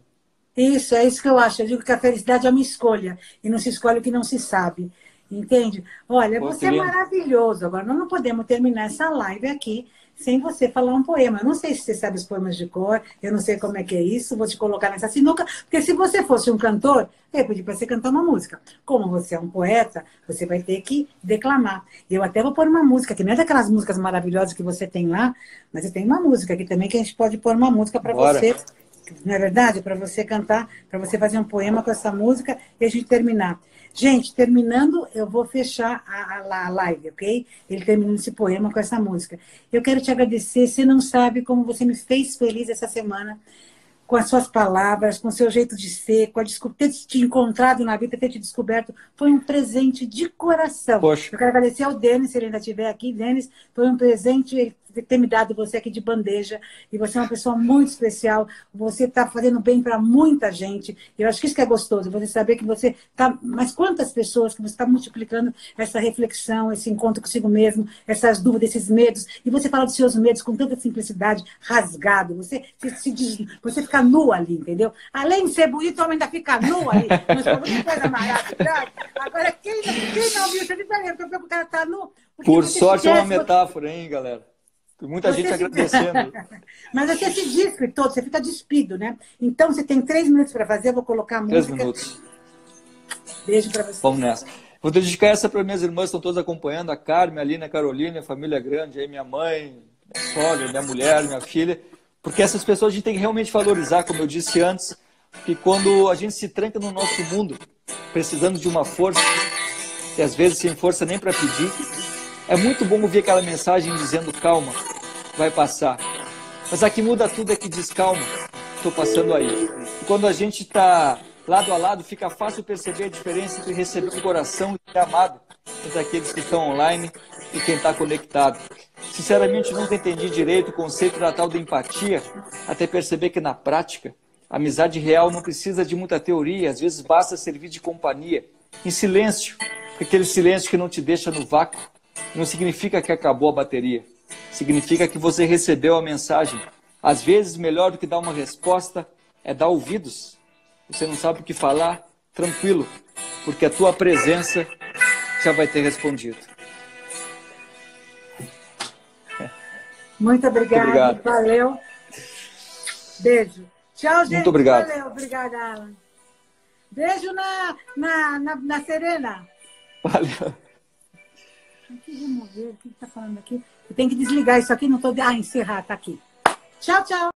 Isso, é isso que eu acho. Eu digo que a felicidade é uma escolha e não se escolhe o que não se sabe. Entende? Olha, Pô, você é lindo. maravilhoso. Agora, nós não podemos terminar essa live aqui sem você falar um poema. Eu não sei se você sabe os poemas de cor, eu não sei como é que é isso, vou te colocar nessa sinuca, porque se você fosse um cantor, eu ia pedir para você cantar uma música. Como você é um poeta, você vai ter que declamar. Eu até vou pôr uma música, que não é daquelas músicas maravilhosas que você tem lá, mas eu tenho uma música aqui também que a gente pode pôr uma música para você. Não é verdade? Para você cantar, para você fazer um poema com essa música e a gente terminar. Gente, terminando, eu vou fechar a live, ok? Ele terminando esse poema com essa música. Eu quero te agradecer. Você não sabe como você me fez feliz essa semana com as suas palavras, com o seu jeito de ser, com ter te encontrado na vida, ter te descoberto. Foi um presente de coração. Poxa. Eu quero agradecer ao Denis, se ele ainda estiver aqui. Denis, foi um presente, ele ter me dado você aqui de bandeja. E você é uma pessoa muito especial. Você está fazendo bem para muita gente. Eu acho que isso que é gostoso, você saber que você está... Mas quantas pessoas que você está multiplicando essa reflexão, esse encontro consigo mesmo, essas dúvidas, esses medos. E você fala dos seus medos com tanta simplicidade, rasgado. Você fica nu ali, entendeu? Além de ser bonito, o homem ainda fica nu ali. Mas foi muita coisa maravilhosa. Agora, quem não viu, você fica vendo, porque o cara está nu. Por sorte é uma metáfora, hein, galera? Tem muita gente agradecendo. Mas você se despe todo, você fica despido, né? Então, você tem 3 minutos para fazer, eu vou colocar a música. 3 minutos. Beijo para você. Vamos nessa. Vou dedicar essa para minhas irmãs, estão todas acompanhando, a Carmen, a Aline, a Carolina, a família grande, aí minha mãe, minha sogra, minha mulher, minha filha, porque essas pessoas a gente tem que realmente valorizar, como eu disse antes, que quando a gente se tranca no nosso mundo, precisando de uma força, e às vezes sem força nem para pedir, é muito bom ouvir aquela mensagem dizendo calma, vai passar. Mas a que muda tudo é que diz calma, estou passando aí. E quando a gente está lado a lado, fica fácil perceber a diferença entre receber um coração e ser amado entre aqueles que estão online e quem está conectado. Sinceramente, nunca entendi direito o conceito da tal da empatia, até perceber que na prática, a amizade real não precisa de muita teoria, às vezes basta servir de companhia, em silêncio, aquele silêncio que não te deixa no vácuo. Não significa que acabou a bateria. Significa que você recebeu a mensagem. Às vezes, melhor do que dar uma resposta é dar ouvidos. Você não sabe o que falar? Tranquilo, porque a tua presença já vai ter respondido. Muito obrigada. Muito obrigado. Valeu. Beijo. Tchau, gente. Muito obrigado. Valeu. Obrigada, Alan. Beijo na Serena. Valeu. Aqui, remover, o que está falando aqui? Eu tenho que desligar isso aqui, não estou... Ah, encerrar, está aqui. Tchau, tchau.